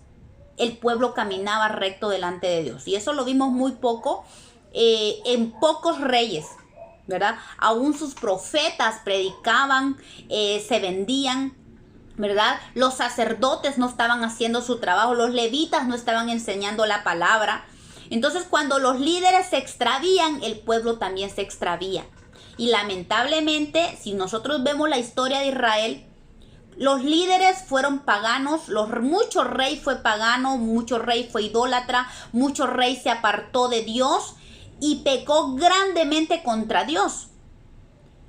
el pueblo caminaba recto delante de Dios. Y eso lo vimos muy poco en pocos reyes, ¿verdad? Aún sus profetas predicaban, se vendían, ¿verdad? Los sacerdotes no estaban haciendo su trabajo, los levitas no estaban enseñando la palabra. Entonces, cuando los líderes se extravían, el pueblo también se extravía. Y lamentablemente, si nosotros vemos la historia de Israel, los líderes fueron paganos, mucho rey fue pagano, mucho rey fue idólatra, mucho rey se apartó de Dios y pecó grandemente contra Dios.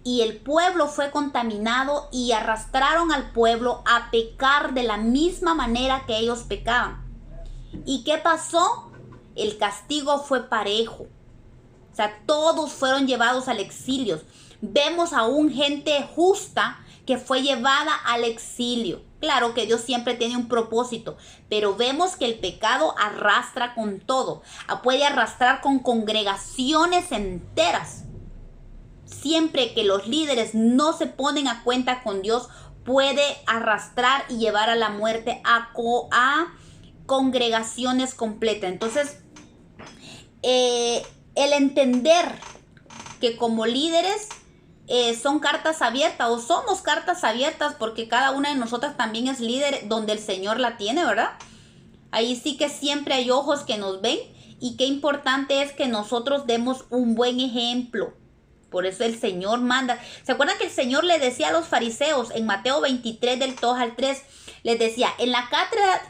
Y el pueblo fue contaminado y arrastraron al pueblo a pecar de la misma manera que ellos pecaban. ¿Y qué pasó? El castigo fue parejo. O sea, todos fueron llevados al exilio. Vemos aún gente justa que fue llevada al exilio. Claro que Dios siempre tiene un propósito, pero vemos que el pecado arrastra con todo. Puede arrastrar con congregaciones enteras. Siempre que los líderes no se ponen a cuenta con Dios, puede arrastrar y llevar a la muerte a congregaciones completas. Entonces, el entender que como líderes son cartas abiertas o somos cartas abiertas, porque cada una de nosotras también es líder donde el Señor la tiene, ¿verdad? Ahí sí que siempre hay ojos que nos ven y qué importante es que nosotros demos un buen ejemplo. Por eso el Señor manda. ¿Se acuerdan que el Señor le decía a los fariseos en Mateo 23 del 2 al 3? Les decía, en la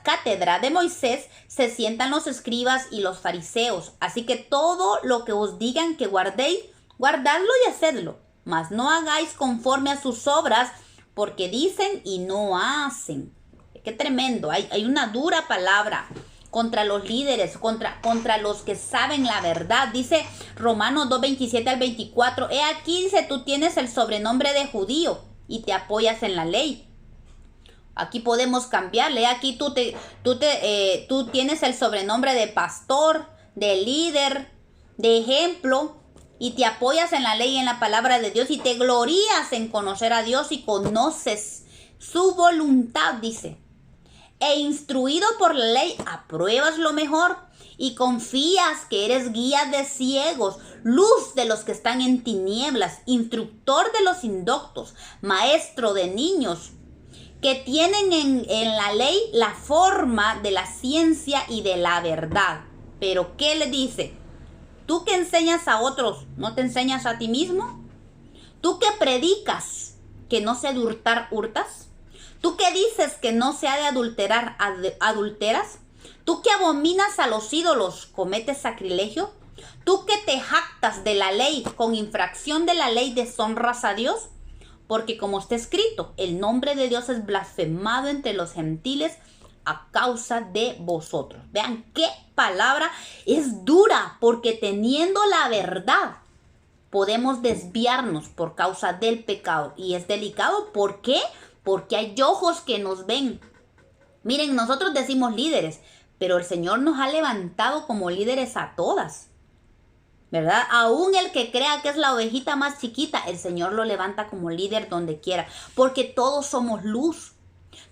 cátedra de Moisés se sientan los escribas y los fariseos. Así que todo lo que os digan que guardéis, guardadlo y hacedlo. Mas no hagáis conforme a sus obras, porque dicen y no hacen. Qué tremendo. Hay una dura palabra contra los líderes, contra los que saben la verdad. Dice Romanos 2, 27 al 24. He aquí, dice, tú tienes el sobrenombre de judío y te apoyas en la ley. Aquí podemos cambiarle. Aquí tú tienes el sobrenombre de pastor, de líder, de ejemplo, y te apoyas en la ley y en la palabra de Dios y te glorías en conocer a Dios y conoces su voluntad, dice. E instruido por la ley, apruebas lo mejor y confías que eres guía de ciegos, luz de los que están en tinieblas, instructor de los indoctos, maestro de niños, que tienen en la ley la forma de la ciencia y de la verdad. Pero ¿qué le dice? ¿Tú que enseñas a otros, no te enseñas a ti mismo? ¿Tú que predicas que no se ha de hurtar, hurtas? ¿Tú que dices que no se ha de adulterar, adulteras? ¿Tú que abominas a los ídolos, cometes sacrilegio? ¿Tú que te jactas de la ley, con infracción de la ley deshonras a Dios? Porque como está escrito, el nombre de Dios es blasfemado entre los gentiles a causa de vosotros. Vean qué palabra es dura, porque teniendo la verdad podemos desviarnos por causa del pecado. Y es delicado, ¿por qué? Porque hay ojos que nos ven. Miren, nosotros decimos líderes, pero el Señor nos ha levantado como líderes a todas, ¿verdad? Aún el que crea que es la ovejita más chiquita, el Señor lo levanta como líder donde quiera, porque todos somos luz.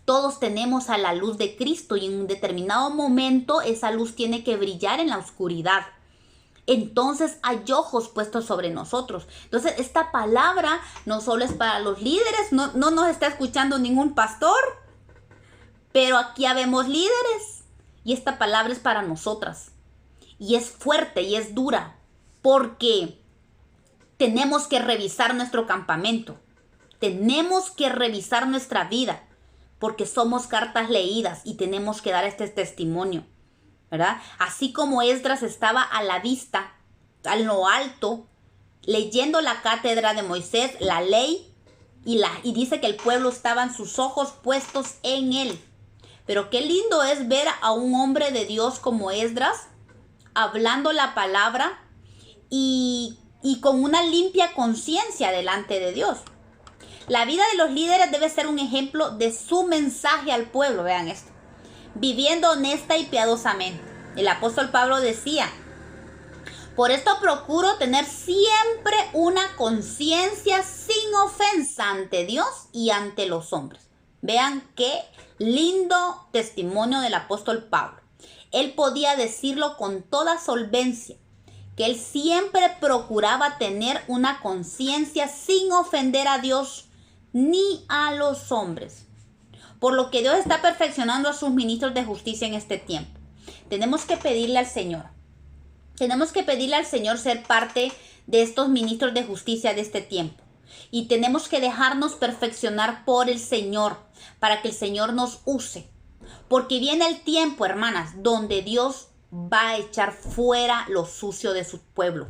Todos tenemos a la luz de Cristo y en un determinado momento esa luz tiene que brillar en la oscuridad. Entonces hay ojos puestos sobre nosotros. Entonces esta palabra no solo es para los líderes, no nos está escuchando ningún pastor, pero aquí habemos líderes y esta palabra es para nosotras. Y es fuerte y es dura porque tenemos que revisar nuestro campamento, tenemos que revisar nuestra vida porque somos cartas leídas y tenemos que dar este testimonio, ¿verdad? Así como Esdras estaba a la vista, a lo alto, leyendo la cátedra de Moisés, la ley, y dice que el pueblo estaban sus ojos puestos en él. Pero qué lindo es ver a un hombre de Dios como Esdras, hablando la palabra y con una limpia conciencia delante de Dios. La vida de los líderes debe ser un ejemplo de su mensaje al pueblo, vean esto. Viviendo honesta y piadosamente. El apóstol Pablo decía, Por esto procuro tener siempre una conciencia sin ofensa ante Dios y ante los hombres. Vean qué lindo testimonio del apóstol Pablo. Él podía decirlo con toda solvencia, que él siempre procuraba tener una conciencia sin ofender a Dios ni a los hombres. Por lo que Dios está perfeccionando a sus ministros de justicia en este tiempo. Tenemos que pedirle al Señor. Tenemos que pedirle al Señor ser parte de estos ministros de justicia de este tiempo. Y tenemos que dejarnos perfeccionar por el Señor, para que el Señor nos use. Porque viene el tiempo, hermanas, donde Dios va a echar fuera lo sucio de su pueblo.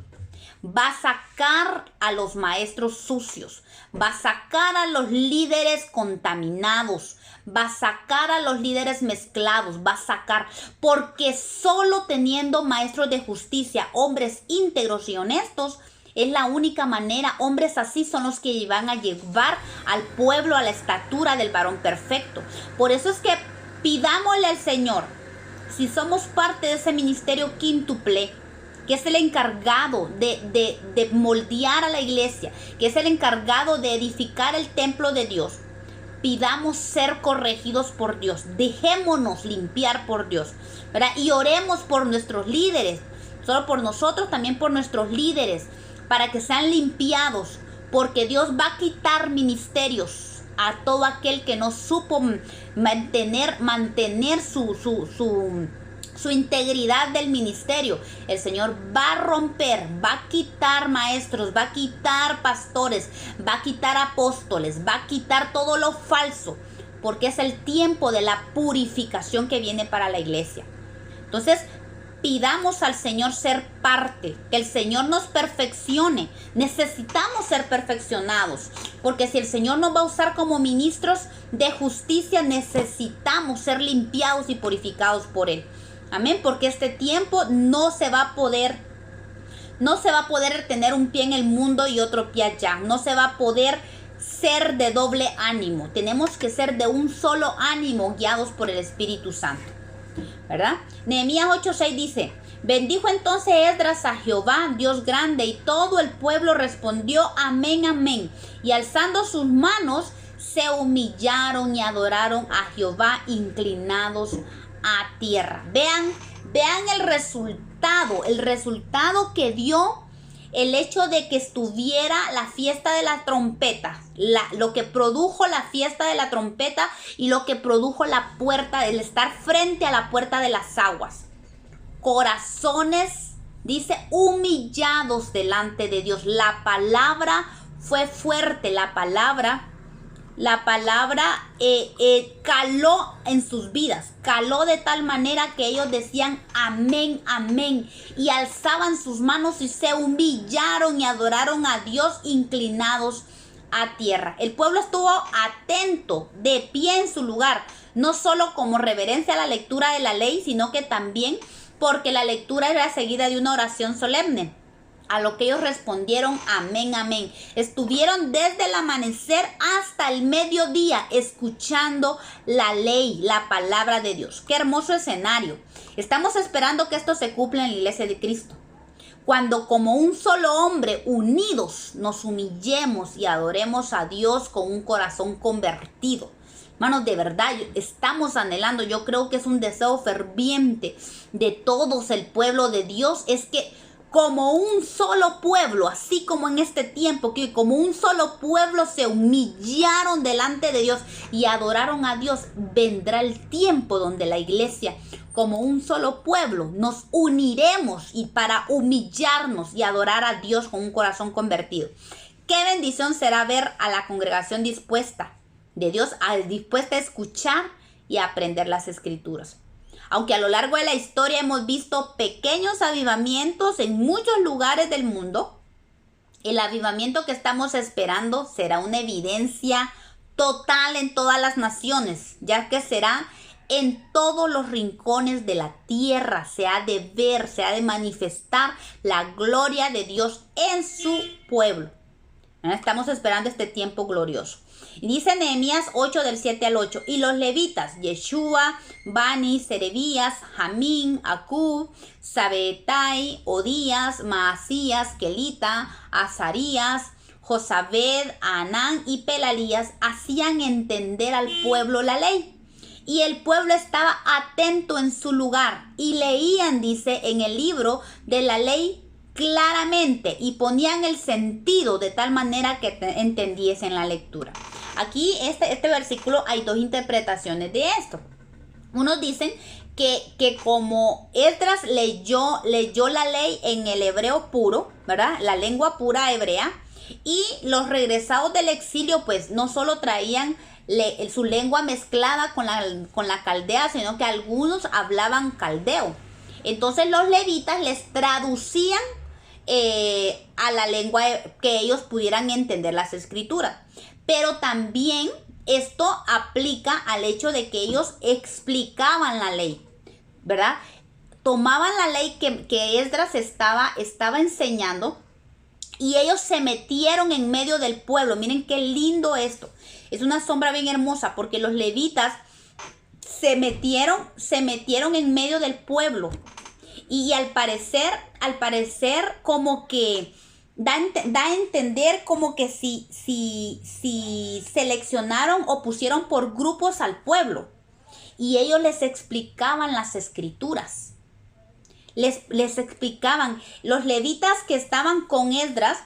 Va a sacar a los maestros sucios. Va a sacar a los líderes contaminados. Va a sacar a los líderes mezclados. Va a sacar, porque solo teniendo maestros de justicia, hombres íntegros y honestos, es la única manera. Hombres así son los que van a llevar al pueblo a la estatura del varón perfecto. Por eso es que pidámosle al Señor, si somos parte de ese ministerio quíntuple, que es el encargado de moldear a la iglesia, que es el encargado de edificar el templo de Dios, pidamos ser corregidos por Dios, dejémonos limpiar por Dios, ¿verdad? Y oremos por nuestros líderes, solo por nosotros, también por nuestros líderes, para que sean limpiados, porque Dios va a quitar ministerios a todo aquel que no supo mantener su integridad del ministerio. El Señor va a romper, va a quitar maestros, va a quitar pastores, va a quitar apóstoles, va a quitar todo lo falso, porque es el tiempo de la purificación que viene para la iglesia. Entonces, pidamos al Señor ser parte, que el Señor nos perfeccione. Necesitamos ser perfeccionados, porque si el Señor nos va a usar como ministros de justicia, necesitamos ser limpiados y purificados por Él. Amén, porque este tiempo no se va a poder tener un pie en el mundo y otro pie allá. No se va a poder ser de doble ánimo. Tenemos que ser de un solo ánimo, guiados por el Espíritu Santo, ¿verdad? Nehemías 8:6 dice: bendijo entonces Esdras a Jehová, Dios grande, y todo el pueblo respondió amén, amén. Y alzando sus manos, se humillaron y adoraron a Jehová, inclinados a tierra. Vean el resultado que dio el hecho de que estuviera la fiesta de la trompeta, lo que produjo la fiesta de la trompeta y lo que produjo la puerta, el estar frente a la puerta de las aguas. Corazones, dice, humillados delante de Dios. La palabra fue fuerte, la palabra caló en sus vidas, caló de tal manera que ellos decían amén, amén, y alzaban sus manos y se humillaron y adoraron a Dios, inclinados a tierra. El pueblo estuvo atento, de pie en su lugar, no solo como reverencia a la lectura de la ley, sino que también porque la lectura era seguida de una oración solemne. A lo que ellos respondieron amén, amén. Estuvieron desde el amanecer hasta el mediodía escuchando la ley, la palabra de Dios. Qué hermoso escenario. Estamos esperando que esto se cumpla en la iglesia de Cristo. Cuando como un solo hombre, unidos, nos humillemos y adoremos a Dios con un corazón convertido. Hermanos, de verdad, estamos anhelando, yo creo que es un deseo ferviente de todos el pueblo de Dios, es que como un solo pueblo, así como en este tiempo, que como un solo pueblo se humillaron delante de Dios y adoraron a Dios, vendrá el tiempo donde la iglesia, como un solo pueblo, nos uniremos y para humillarnos y adorar a Dios con un corazón convertido. Qué bendición será ver a la congregación dispuesta de Dios, dispuesta a escuchar y a aprender las Escrituras. Aunque a lo largo de la historia hemos visto pequeños avivamientos en muchos lugares del mundo, el avivamiento que estamos esperando será una evidencia total en todas las naciones, ya que será en todos los rincones de la tierra. Se ha de ver, se ha de manifestar la gloria de Dios en su pueblo. Estamos esperando este tiempo glorioso. Y dice Nehemías 8 del 7 al 8. Y los levitas, Yeshua, Bani, Serebías, Jamín, Acub, Sabetai, Odías, Maasías, Kelita, Azarías, Josabed, Anán y Pelalías hacían entender al pueblo la ley. Y el pueblo estaba atento en su lugar y leían, dice, en el libro de la ley claramente y ponían el sentido de tal manera que entendiesen la lectura. Aquí, este versículo, hay dos interpretaciones de esto. Unos dicen que como Esdras leyó la ley en el hebreo puro, ¿verdad? La lengua pura hebrea, y los regresados del exilio, pues no solo traían su lengua mezclada con la caldea, sino que algunos hablaban caldeo. Entonces los levitas les traducían a la lengua que ellos pudieran entender las escrituras. Pero también esto aplica al hecho de que ellos explicaban la ley, ¿verdad? Tomaban la ley que Esdras estaba enseñando y ellos se metieron en medio del pueblo. Miren qué lindo esto. Es una sombra bien hermosa porque los levitas se metieron en medio del pueblo. Y al parecer como que da a entender como que si seleccionaron o pusieron por grupos al pueblo. Y ellos les explicaban las escrituras. Les explicaban. Los levitas que estaban con Esdras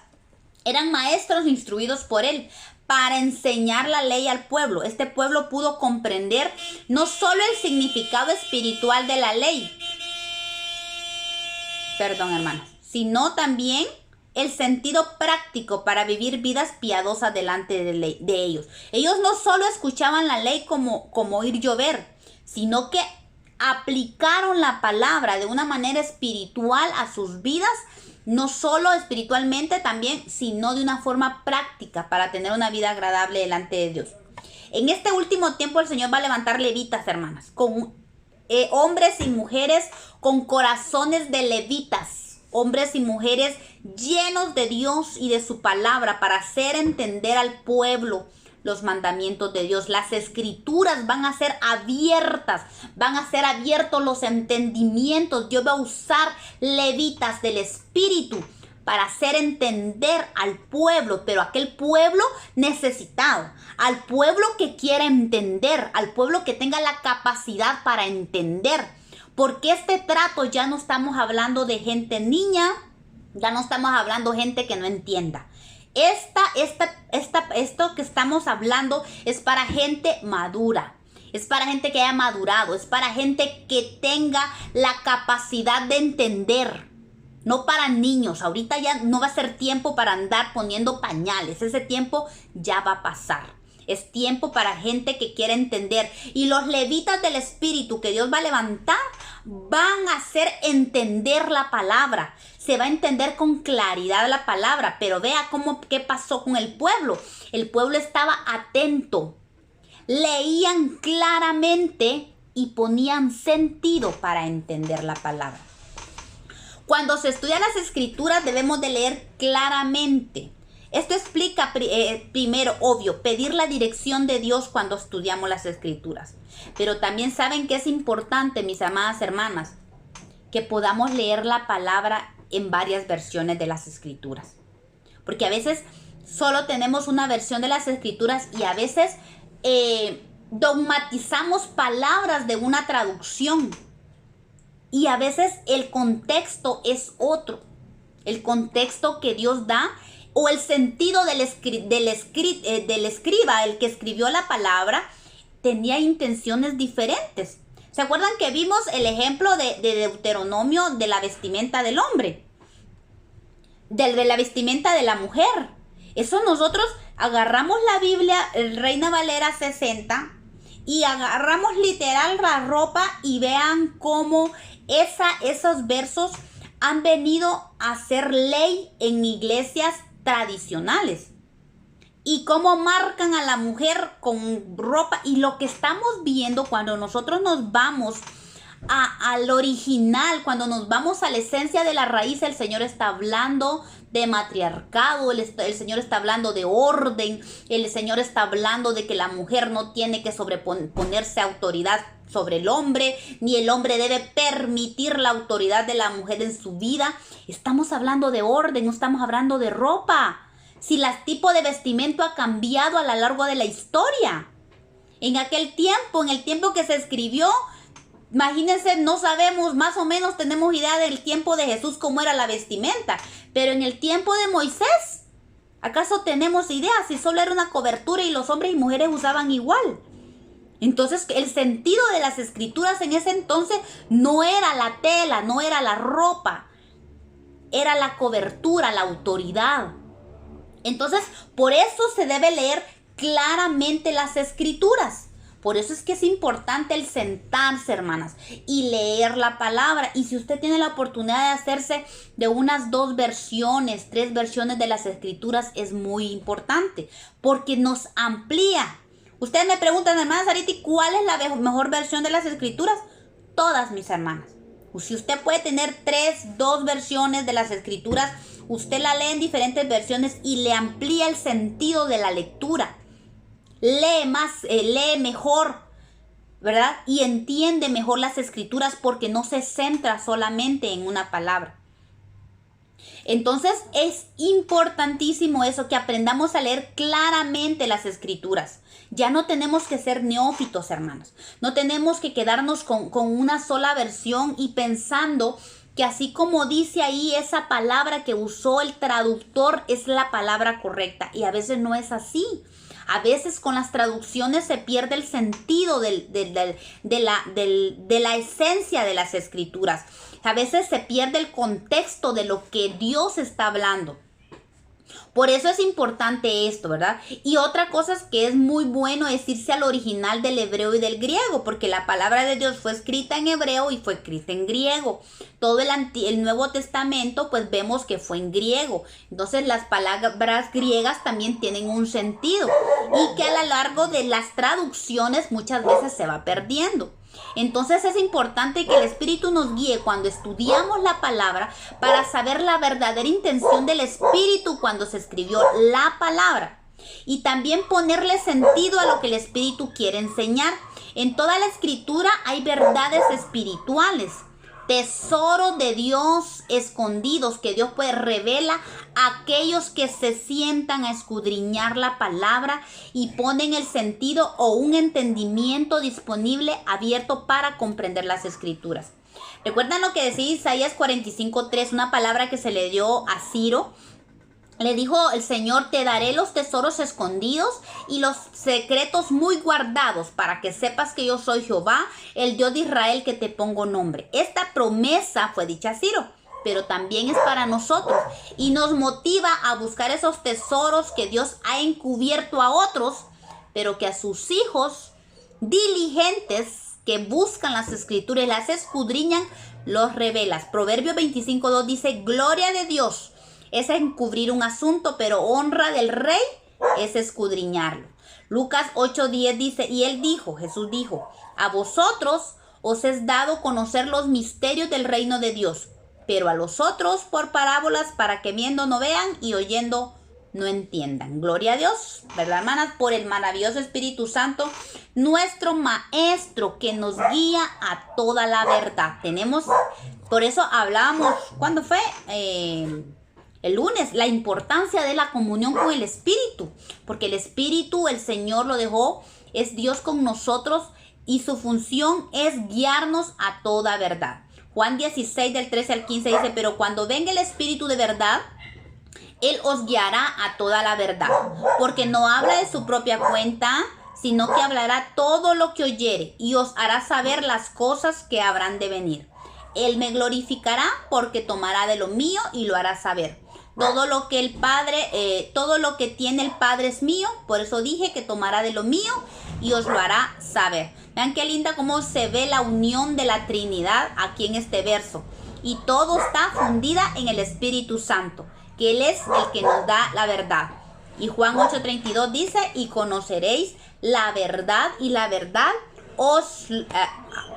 eran maestros instruidos por él para enseñar la ley al pueblo. Este pueblo pudo comprender no solo el significado espiritual de la ley, hermanas, sino también el sentido práctico para vivir vidas piadosas delante de ellos. Ellos no solo escuchaban la ley como oír llover, sino que aplicaron la palabra de una manera espiritual a sus vidas, no solo espiritualmente también, sino de una forma práctica para tener una vida agradable delante de Dios. En este último tiempo el Señor va a levantar levitas, hermanas, con hombres y mujeres con corazones de levitas, hombres y mujeres llenos de Dios y de su palabra para hacer entender al pueblo los mandamientos de Dios. Las escrituras van a ser abiertas, van a ser abiertos los entendimientos. Dios va a usar levitas del Espíritu para hacer entender al pueblo, pero aquel pueblo necesitado, al pueblo que quiera entender, al pueblo que tenga la capacidad para entender. Porque este trato ya no estamos hablando de gente niña, ya no estamos hablando de gente que no entienda. Esto que estamos hablando es para gente madura, es para gente que haya madurado, es para gente que tenga la capacidad de entender. No para niños. Ahorita ya no va a ser tiempo para andar poniendo pañales. Ese tiempo ya va a pasar. Es tiempo para gente que quiera entender. Y los levitas del Espíritu que Dios va a levantar van a hacer entender la palabra. Se va a entender con claridad la palabra. Pero vea qué pasó con el pueblo. El pueblo estaba atento. Leían claramente y ponían sentido para entender la palabra. Cuando se estudian las escrituras debemos de leer claramente. Esto explica primero, obvio, pedir la dirección de Dios cuando estudiamos las escrituras. Pero también saben que es importante, mis amadas hermanas, que podamos leer la palabra en varias versiones de las escrituras. Porque a veces solo tenemos una versión de las escrituras y a veces dogmatizamos palabras de una traducción. Y a veces el contexto es otro. El contexto que Dios da o el sentido del escriba, el que escribió la palabra, tenía intenciones diferentes. ¿Se acuerdan que vimos el ejemplo de Deuteronomio de la vestimenta del hombre? De la vestimenta de la mujer. Eso nosotros agarramos la Biblia, el Reina Valera 60, y agarramos literal la ropa y vean cómo esos versos han venido a ser ley en iglesias tradicionales. Y cómo marcan a la mujer con ropa. Y lo que estamos viendo cuando nosotros nos vamos al original, cuando nos vamos a la esencia de la raíz, el Señor está hablando de matriarcado, el Señor está hablando de orden, el Señor está hablando de que la mujer no tiene que sobreponerse a autoridad sobre el hombre, ni el hombre debe permitir la autoridad de la mujer en su vida. Estamos hablando de orden, no estamos hablando de ropa. Si el tipo de vestimento ha cambiado a lo largo de la historia. En aquel tiempo, en el tiempo que se escribió, imagínense, no sabemos, más o menos tenemos idea del tiempo de Jesús, cómo era la vestimenta. Pero en el tiempo de Moisés, ¿acaso tenemos idea si solo era una cobertura y los hombres y mujeres usaban igual? Entonces, el sentido de las escrituras en ese entonces no era la tela, no era la ropa, era la cobertura, la autoridad. Entonces, por eso se debe leer claramente las escrituras. Por eso es que es importante el sentarse, hermanas, y leer la palabra. Y si usted tiene la oportunidad de hacerse de unas 2 versiones, 3 versiones de las escrituras, es muy importante, porque nos amplía. Ustedes me preguntan, hermanas Sariti, ¿cuál es la mejor versión de las escrituras? Todas, mis hermanas. Si usted puede tener 2 versiones de las escrituras, usted la lee en diferentes versiones y le amplía el sentido de la lectura. Lee más, lee mejor, ¿verdad? Y entiende mejor las escrituras porque no se centra solamente en una palabra. Entonces es importantísimo eso, que aprendamos a leer claramente las escrituras. Ya no tenemos que ser neófitos, hermanos. No tenemos que quedarnos con una sola versión y pensando que así como dice ahí esa palabra que usó el traductor es la palabra correcta. Y a veces no es así. A veces con las traducciones se pierde el sentido de la esencia de las escrituras. A veces se pierde el contexto de lo que Dios está hablando. Por eso es importante esto, ¿verdad? Y otra cosa es que es muy bueno es irse al original del hebreo y del griego, porque la palabra de Dios fue escrita en hebreo y fue escrita en griego. Todo el Nuevo Testamento, pues vemos que fue en griego. Entonces las palabras griegas también tienen un sentido y que a lo largo de las traducciones muchas veces se va perdiendo. Entonces es importante que el Espíritu nos guíe cuando estudiamos la palabra para saber la verdadera intención del Espíritu cuando se escribió la palabra. Y también ponerle sentido a lo que el Espíritu quiere enseñar. En toda la Escritura hay verdades espirituales, tesoros de Dios escondidos que Dios pues revela a aquellos que se sientan a escudriñar la palabra y ponen el sentido o un entendimiento disponible abierto para comprender las escrituras. ¿Recuerdan lo que decía Isaías 45:3? Una palabra que se le dio a Ciro. Le dijo el Señor: te daré los tesoros escondidos y los secretos muy guardados para que sepas que yo soy Jehová, el Dios de Israel, que te pongo nombre. Esta promesa fue dicha a Ciro, pero también es para nosotros y nos motiva a buscar esos tesoros que Dios ha encubierto a otros, pero que a sus hijos diligentes que buscan las escrituras y las escudriñan, los revelas. Proverbio 25:2 dice: gloria de Dios es encubrir un asunto, pero honra del rey es escudriñarlo. Lucas 8:10 dice: y él dijo, Jesús dijo, a vosotros os es dado conocer los misterios del reino de Dios, pero a los otros por parábolas, para que viendo no vean y oyendo no entiendan. Gloria a Dios, ¿verdad, hermanas? Por el maravilloso Espíritu Santo, nuestro Maestro que nos guía a toda la verdad. Por eso hablábamos, ¿cuándo fue? El lunes, la importancia de la comunión con el Espíritu, porque el Espíritu, el Señor lo dejó, es Dios con nosotros y su función es guiarnos a toda verdad. Juan 16 del 13 al 15 dice: pero cuando venga el Espíritu de verdad, Él os guiará a toda la verdad, porque no habla de su propia cuenta, sino que hablará todo lo que oyere y os hará saber las cosas que habrán de venir. Él me glorificará porque tomará de lo mío y lo hará saber. Todo lo que tiene el Padre es mío, por eso dije que tomará de lo mío y os lo hará saber. Vean qué linda cómo se ve la unión de la Trinidad aquí en este verso. Y todo está fundida en el Espíritu Santo, que Él es el que nos da la verdad. Y Juan 8:32 dice: y conoceréis la verdad, y la verdad os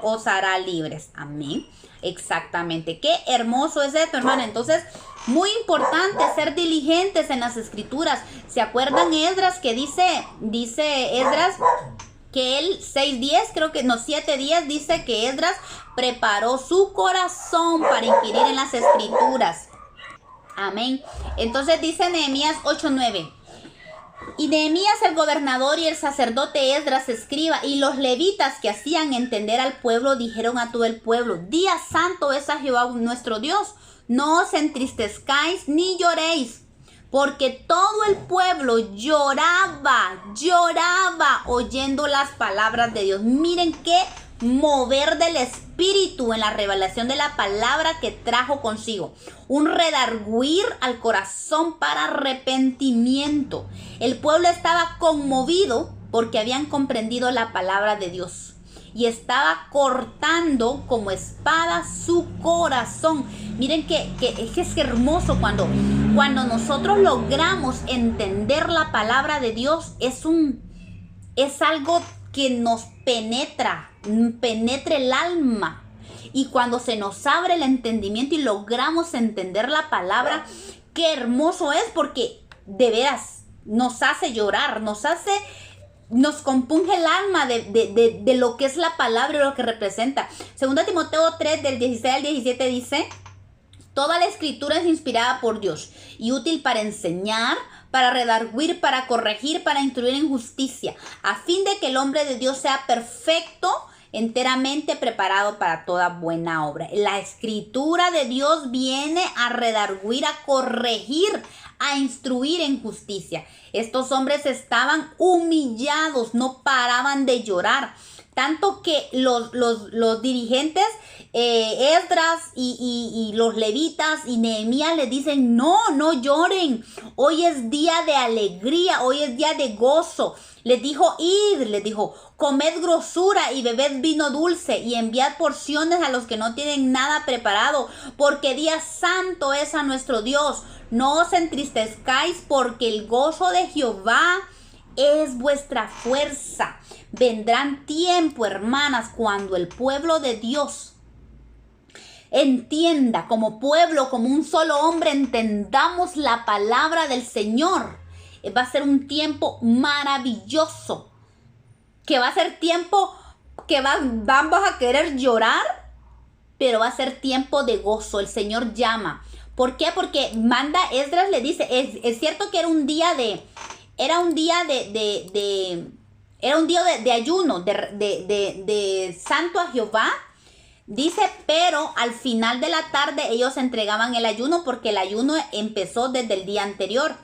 os hará libres. Amén. Exactamente. Qué hermoso es esto, hermano. Entonces, muy importante ser diligentes en las escrituras. ¿Se acuerdan Esdras que dice Esdras que él 6:10, creo que no, 7:10 dice que Esdras preparó su corazón para inquirir en las escrituras? Amén. Entonces dice Nehemías 8:9. Y Nehemías el gobernador y el sacerdote Esdras escriba y los levitas que hacían entender al pueblo dijeron a todo el pueblo: día santo es a Jehová nuestro Dios, no os entristezcáis ni lloréis. Porque todo el pueblo lloraba oyendo las palabras de Dios. Miren qué mover del espíritu en la revelación de la palabra que trajo consigo. Un redarguir al corazón para arrepentimiento. El pueblo estaba conmovido porque habían comprendido la palabra de Dios. Y estaba cortando como espada su corazón. Miren que es hermoso cuando nosotros logramos entender la palabra de Dios. Es algo que nos penetra el alma. Y cuando se nos abre el entendimiento y logramos entender la palabra, qué hermoso es, porque de veras nos hace llorar, nos compunge el alma de lo que es la palabra y lo que representa. Segunda Timoteo 3, del 16 al 17 dice: toda la escritura es inspirada por Dios y útil para enseñar, para redarguir, para corregir, para instruir en justicia, a fin de que el hombre de Dios sea perfecto, enteramente preparado para toda buena obra. La escritura de Dios viene a redarguir, a corregir, a instruir en justicia. Estos hombres estaban humillados, no paraban de llorar. Tanto que los dirigentes, Esdras y los levitas y Nehemías les dicen: no lloren. Hoy es día de alegría, hoy es día de gozo. Les dijo: comed grosura y bebed vino dulce y enviad porciones a los que no tienen nada preparado, porque día santo es a nuestro Dios. No os entristezcáis, porque el gozo de Jehová es vuestra fuerza. Vendrán tiempo, hermanas, cuando el pueblo de Dios entienda, como pueblo, como un solo hombre, entendamos la palabra del Señor. Va a ser un tiempo maravilloso, que va a ser tiempo que vamos a querer llorar, pero va a ser tiempo de gozo. El Señor llama. ¿Por qué? Porque manda, Esdras le dice, es cierto que era un día de ayuno, de santo a Jehová. Dice, pero al final de la tarde ellos entregaban el ayuno, porque el ayuno empezó desde el día anterior.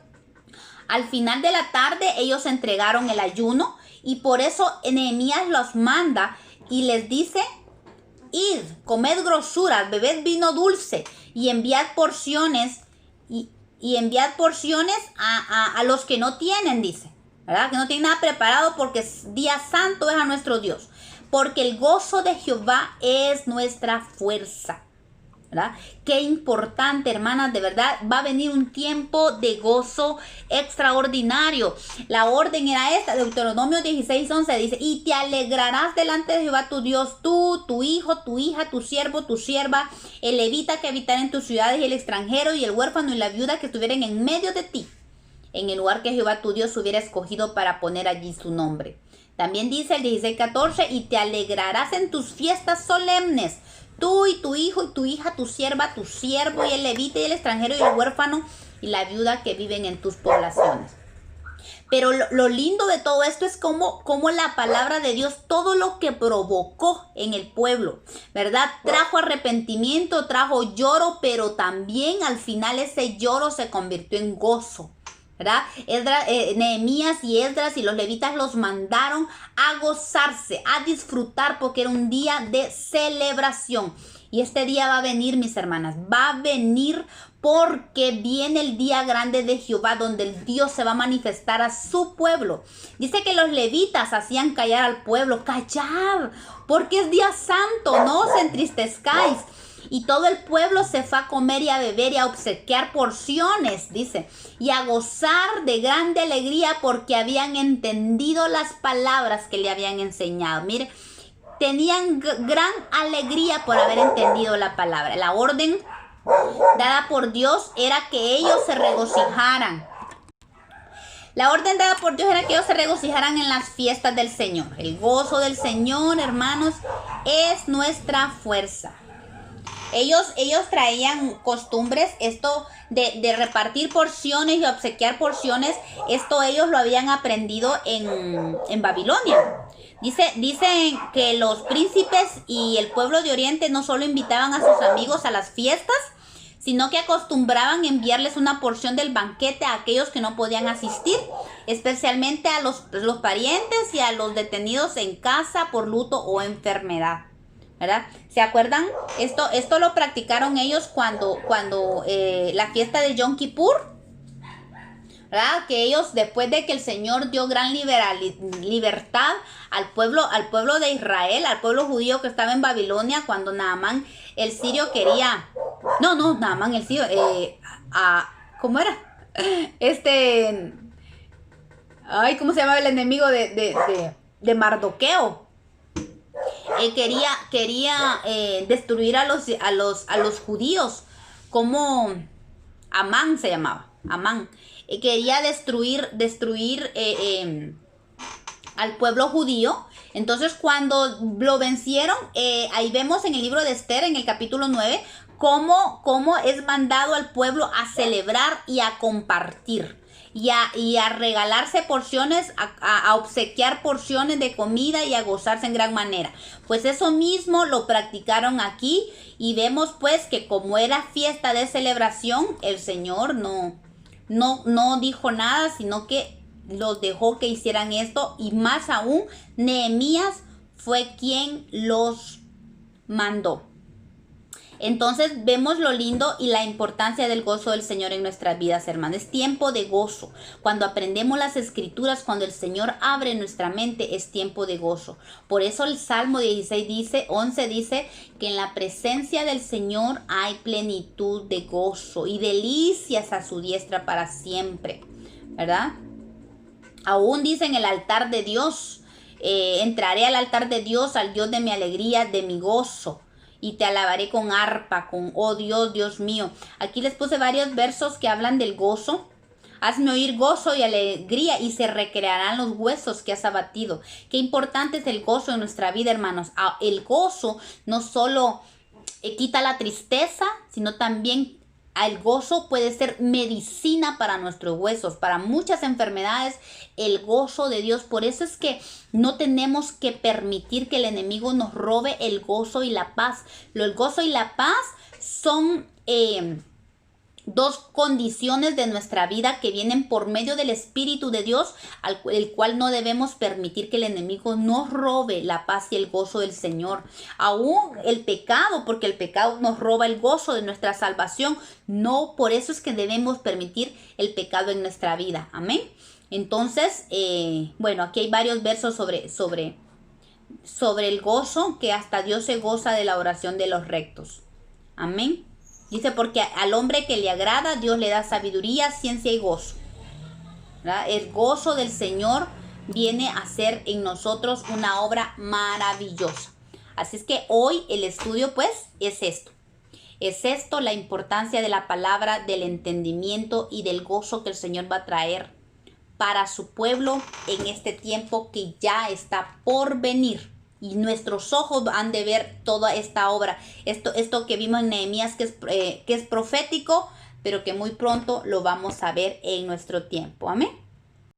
Al final de la tarde ellos entregaron el ayuno, y por eso Nehemías los manda y les dice: id, comed grosuras, bebed vino dulce y enviad porciones y enviad porciones a los que no tienen, dice, ¿verdad? Que no tienen nada preparado, porque día santo es a nuestro Dios. Porque el gozo de Jehová es nuestra fuerza, ¿verdad? Qué importante, hermanas, de verdad, va a venir un tiempo de gozo extraordinario. La orden era esta, Deuteronomio 16:11 dice: y te alegrarás delante de Jehová tu Dios, tú, tu hijo, tu hija, tu siervo, tu sierva, el levita que habitara en tus ciudades, y el extranjero, y el huérfano, y la viuda que estuvieran en medio de ti, en el lugar que Jehová tu Dios hubiera escogido para poner allí su nombre. También dice el 16:14: y te alegrarás en tus fiestas solemnes, tú y tu hijo y tu hija, tu sierva, tu siervo, y el levita y el extranjero y el huérfano y la viuda que viven en tus poblaciones. Pero lo lindo de todo esto es cómo la palabra de Dios, todo lo que provocó en el pueblo, ¿verdad? Trajo arrepentimiento, trajo lloro, pero también al final ese lloro se convirtió en gozo, ¿verdad? Nehemías y Esdras y los levitas los mandaron a gozarse, a disfrutar, porque era un día de celebración. Y este día va a venir, mis hermanas, va a venir, porque viene el día grande de Jehová, donde el Dios se va a manifestar a su pueblo. Dice que los levitas hacían callar al pueblo: callad, porque es día santo, no os entristezcáis. Y todo el pueblo se fue a comer y a beber y a obsequiar porciones, dice, y a gozar de grande alegría, porque habían entendido las palabras que le habían enseñado. Mire, tenían gran alegría por haber entendido la palabra. La orden dada por Dios era que ellos se regocijaran. La orden dada por Dios era que ellos se regocijaran en las fiestas del Señor. El gozo del Señor, hermanos, es nuestra fuerza. Ellos traían costumbres, esto de repartir porciones y obsequiar porciones, esto ellos lo habían aprendido en Babilonia. Dicen que los príncipes y el pueblo de Oriente no solo invitaban a sus amigos a las fiestas, sino que acostumbraban enviarles una porción del banquete a aquellos que no podían asistir, especialmente a los parientes y a los detenidos en casa por luto o enfermedad, ¿verdad? ¿Se acuerdan? Esto lo practicaron ellos cuando la fiesta de Yom Kippur, ¿verdad? Que ellos, después de que el Señor dio gran libertad al pueblo de Israel, al pueblo judío que estaba en Babilonia, cuando Naamán el sirio quería... Naamán el sirio... ¿cómo era? ¿Cómo se llamaba el enemigo de Mardoqueo? Quería destruir a los judíos, como Amán se llamaba, Amán. Quería destruir al pueblo judío. Entonces, cuando lo vencieron, ahí vemos en el libro de Esther, en el capítulo 9, cómo es mandado al pueblo a celebrar y a compartir. Y a regalarse porciones, a obsequiar porciones de comida y a gozarse en gran manera. Pues eso mismo lo practicaron aquí, y vemos pues que como era fiesta de celebración, el Señor no dijo nada, sino que los dejó que hicieran esto, y más aún Nehemías fue quien los mandó. Entonces vemos lo lindo y la importancia del gozo del Señor en nuestras vidas, hermanos. Es tiempo de gozo. Cuando aprendemos las Escrituras, cuando el Señor abre nuestra mente, es tiempo de gozo. Por eso el Salmo 11 dice que en la presencia del Señor hay plenitud de gozo y delicias a su diestra para siempre, ¿verdad? Aún dice en el altar de Dios, entraré al altar de Dios, al Dios de mi alegría, de mi gozo. Y te alabaré con arpa, oh Dios, Dios mío. Aquí les puse varios versos que hablan del gozo. Hazme oír gozo y alegría, y se recrearán los huesos que has abatido. Qué importante es el gozo en nuestra vida, hermanos. El gozo no solo quita la tristeza, sino también el gozo puede ser medicina para nuestros huesos, para muchas enfermedades, el gozo de Dios. Por eso es que no tenemos que permitir que el enemigo nos robe el gozo y la paz. El gozo y la paz son dos condiciones de nuestra vida que vienen por medio del Espíritu de Dios, el cual no debemos permitir que el enemigo nos robe la paz y el gozo del Señor. Aún el pecado, porque el pecado nos roba el gozo de nuestra salvación. No, por eso es que debemos permitir el pecado en nuestra vida. Amén. Entonces, aquí hay varios versos sobre el gozo, que hasta Dios se goza de la oración de los rectos. Amén. Dice, porque al hombre que le agrada, Dios le da sabiduría, ciencia y gozo, ¿verdad? El gozo del Señor viene a ser en nosotros una obra maravillosa. Así es que hoy el estudio pues es esto. Es esto, la importancia de la palabra, del entendimiento y del gozo que el Señor va a traer para su pueblo en este tiempo que ya está por venir. Y nuestros ojos han de ver toda esta obra. Esto que vimos en Nehemías, que es profético, pero que muy pronto lo vamos a ver en nuestro tiempo. Amén.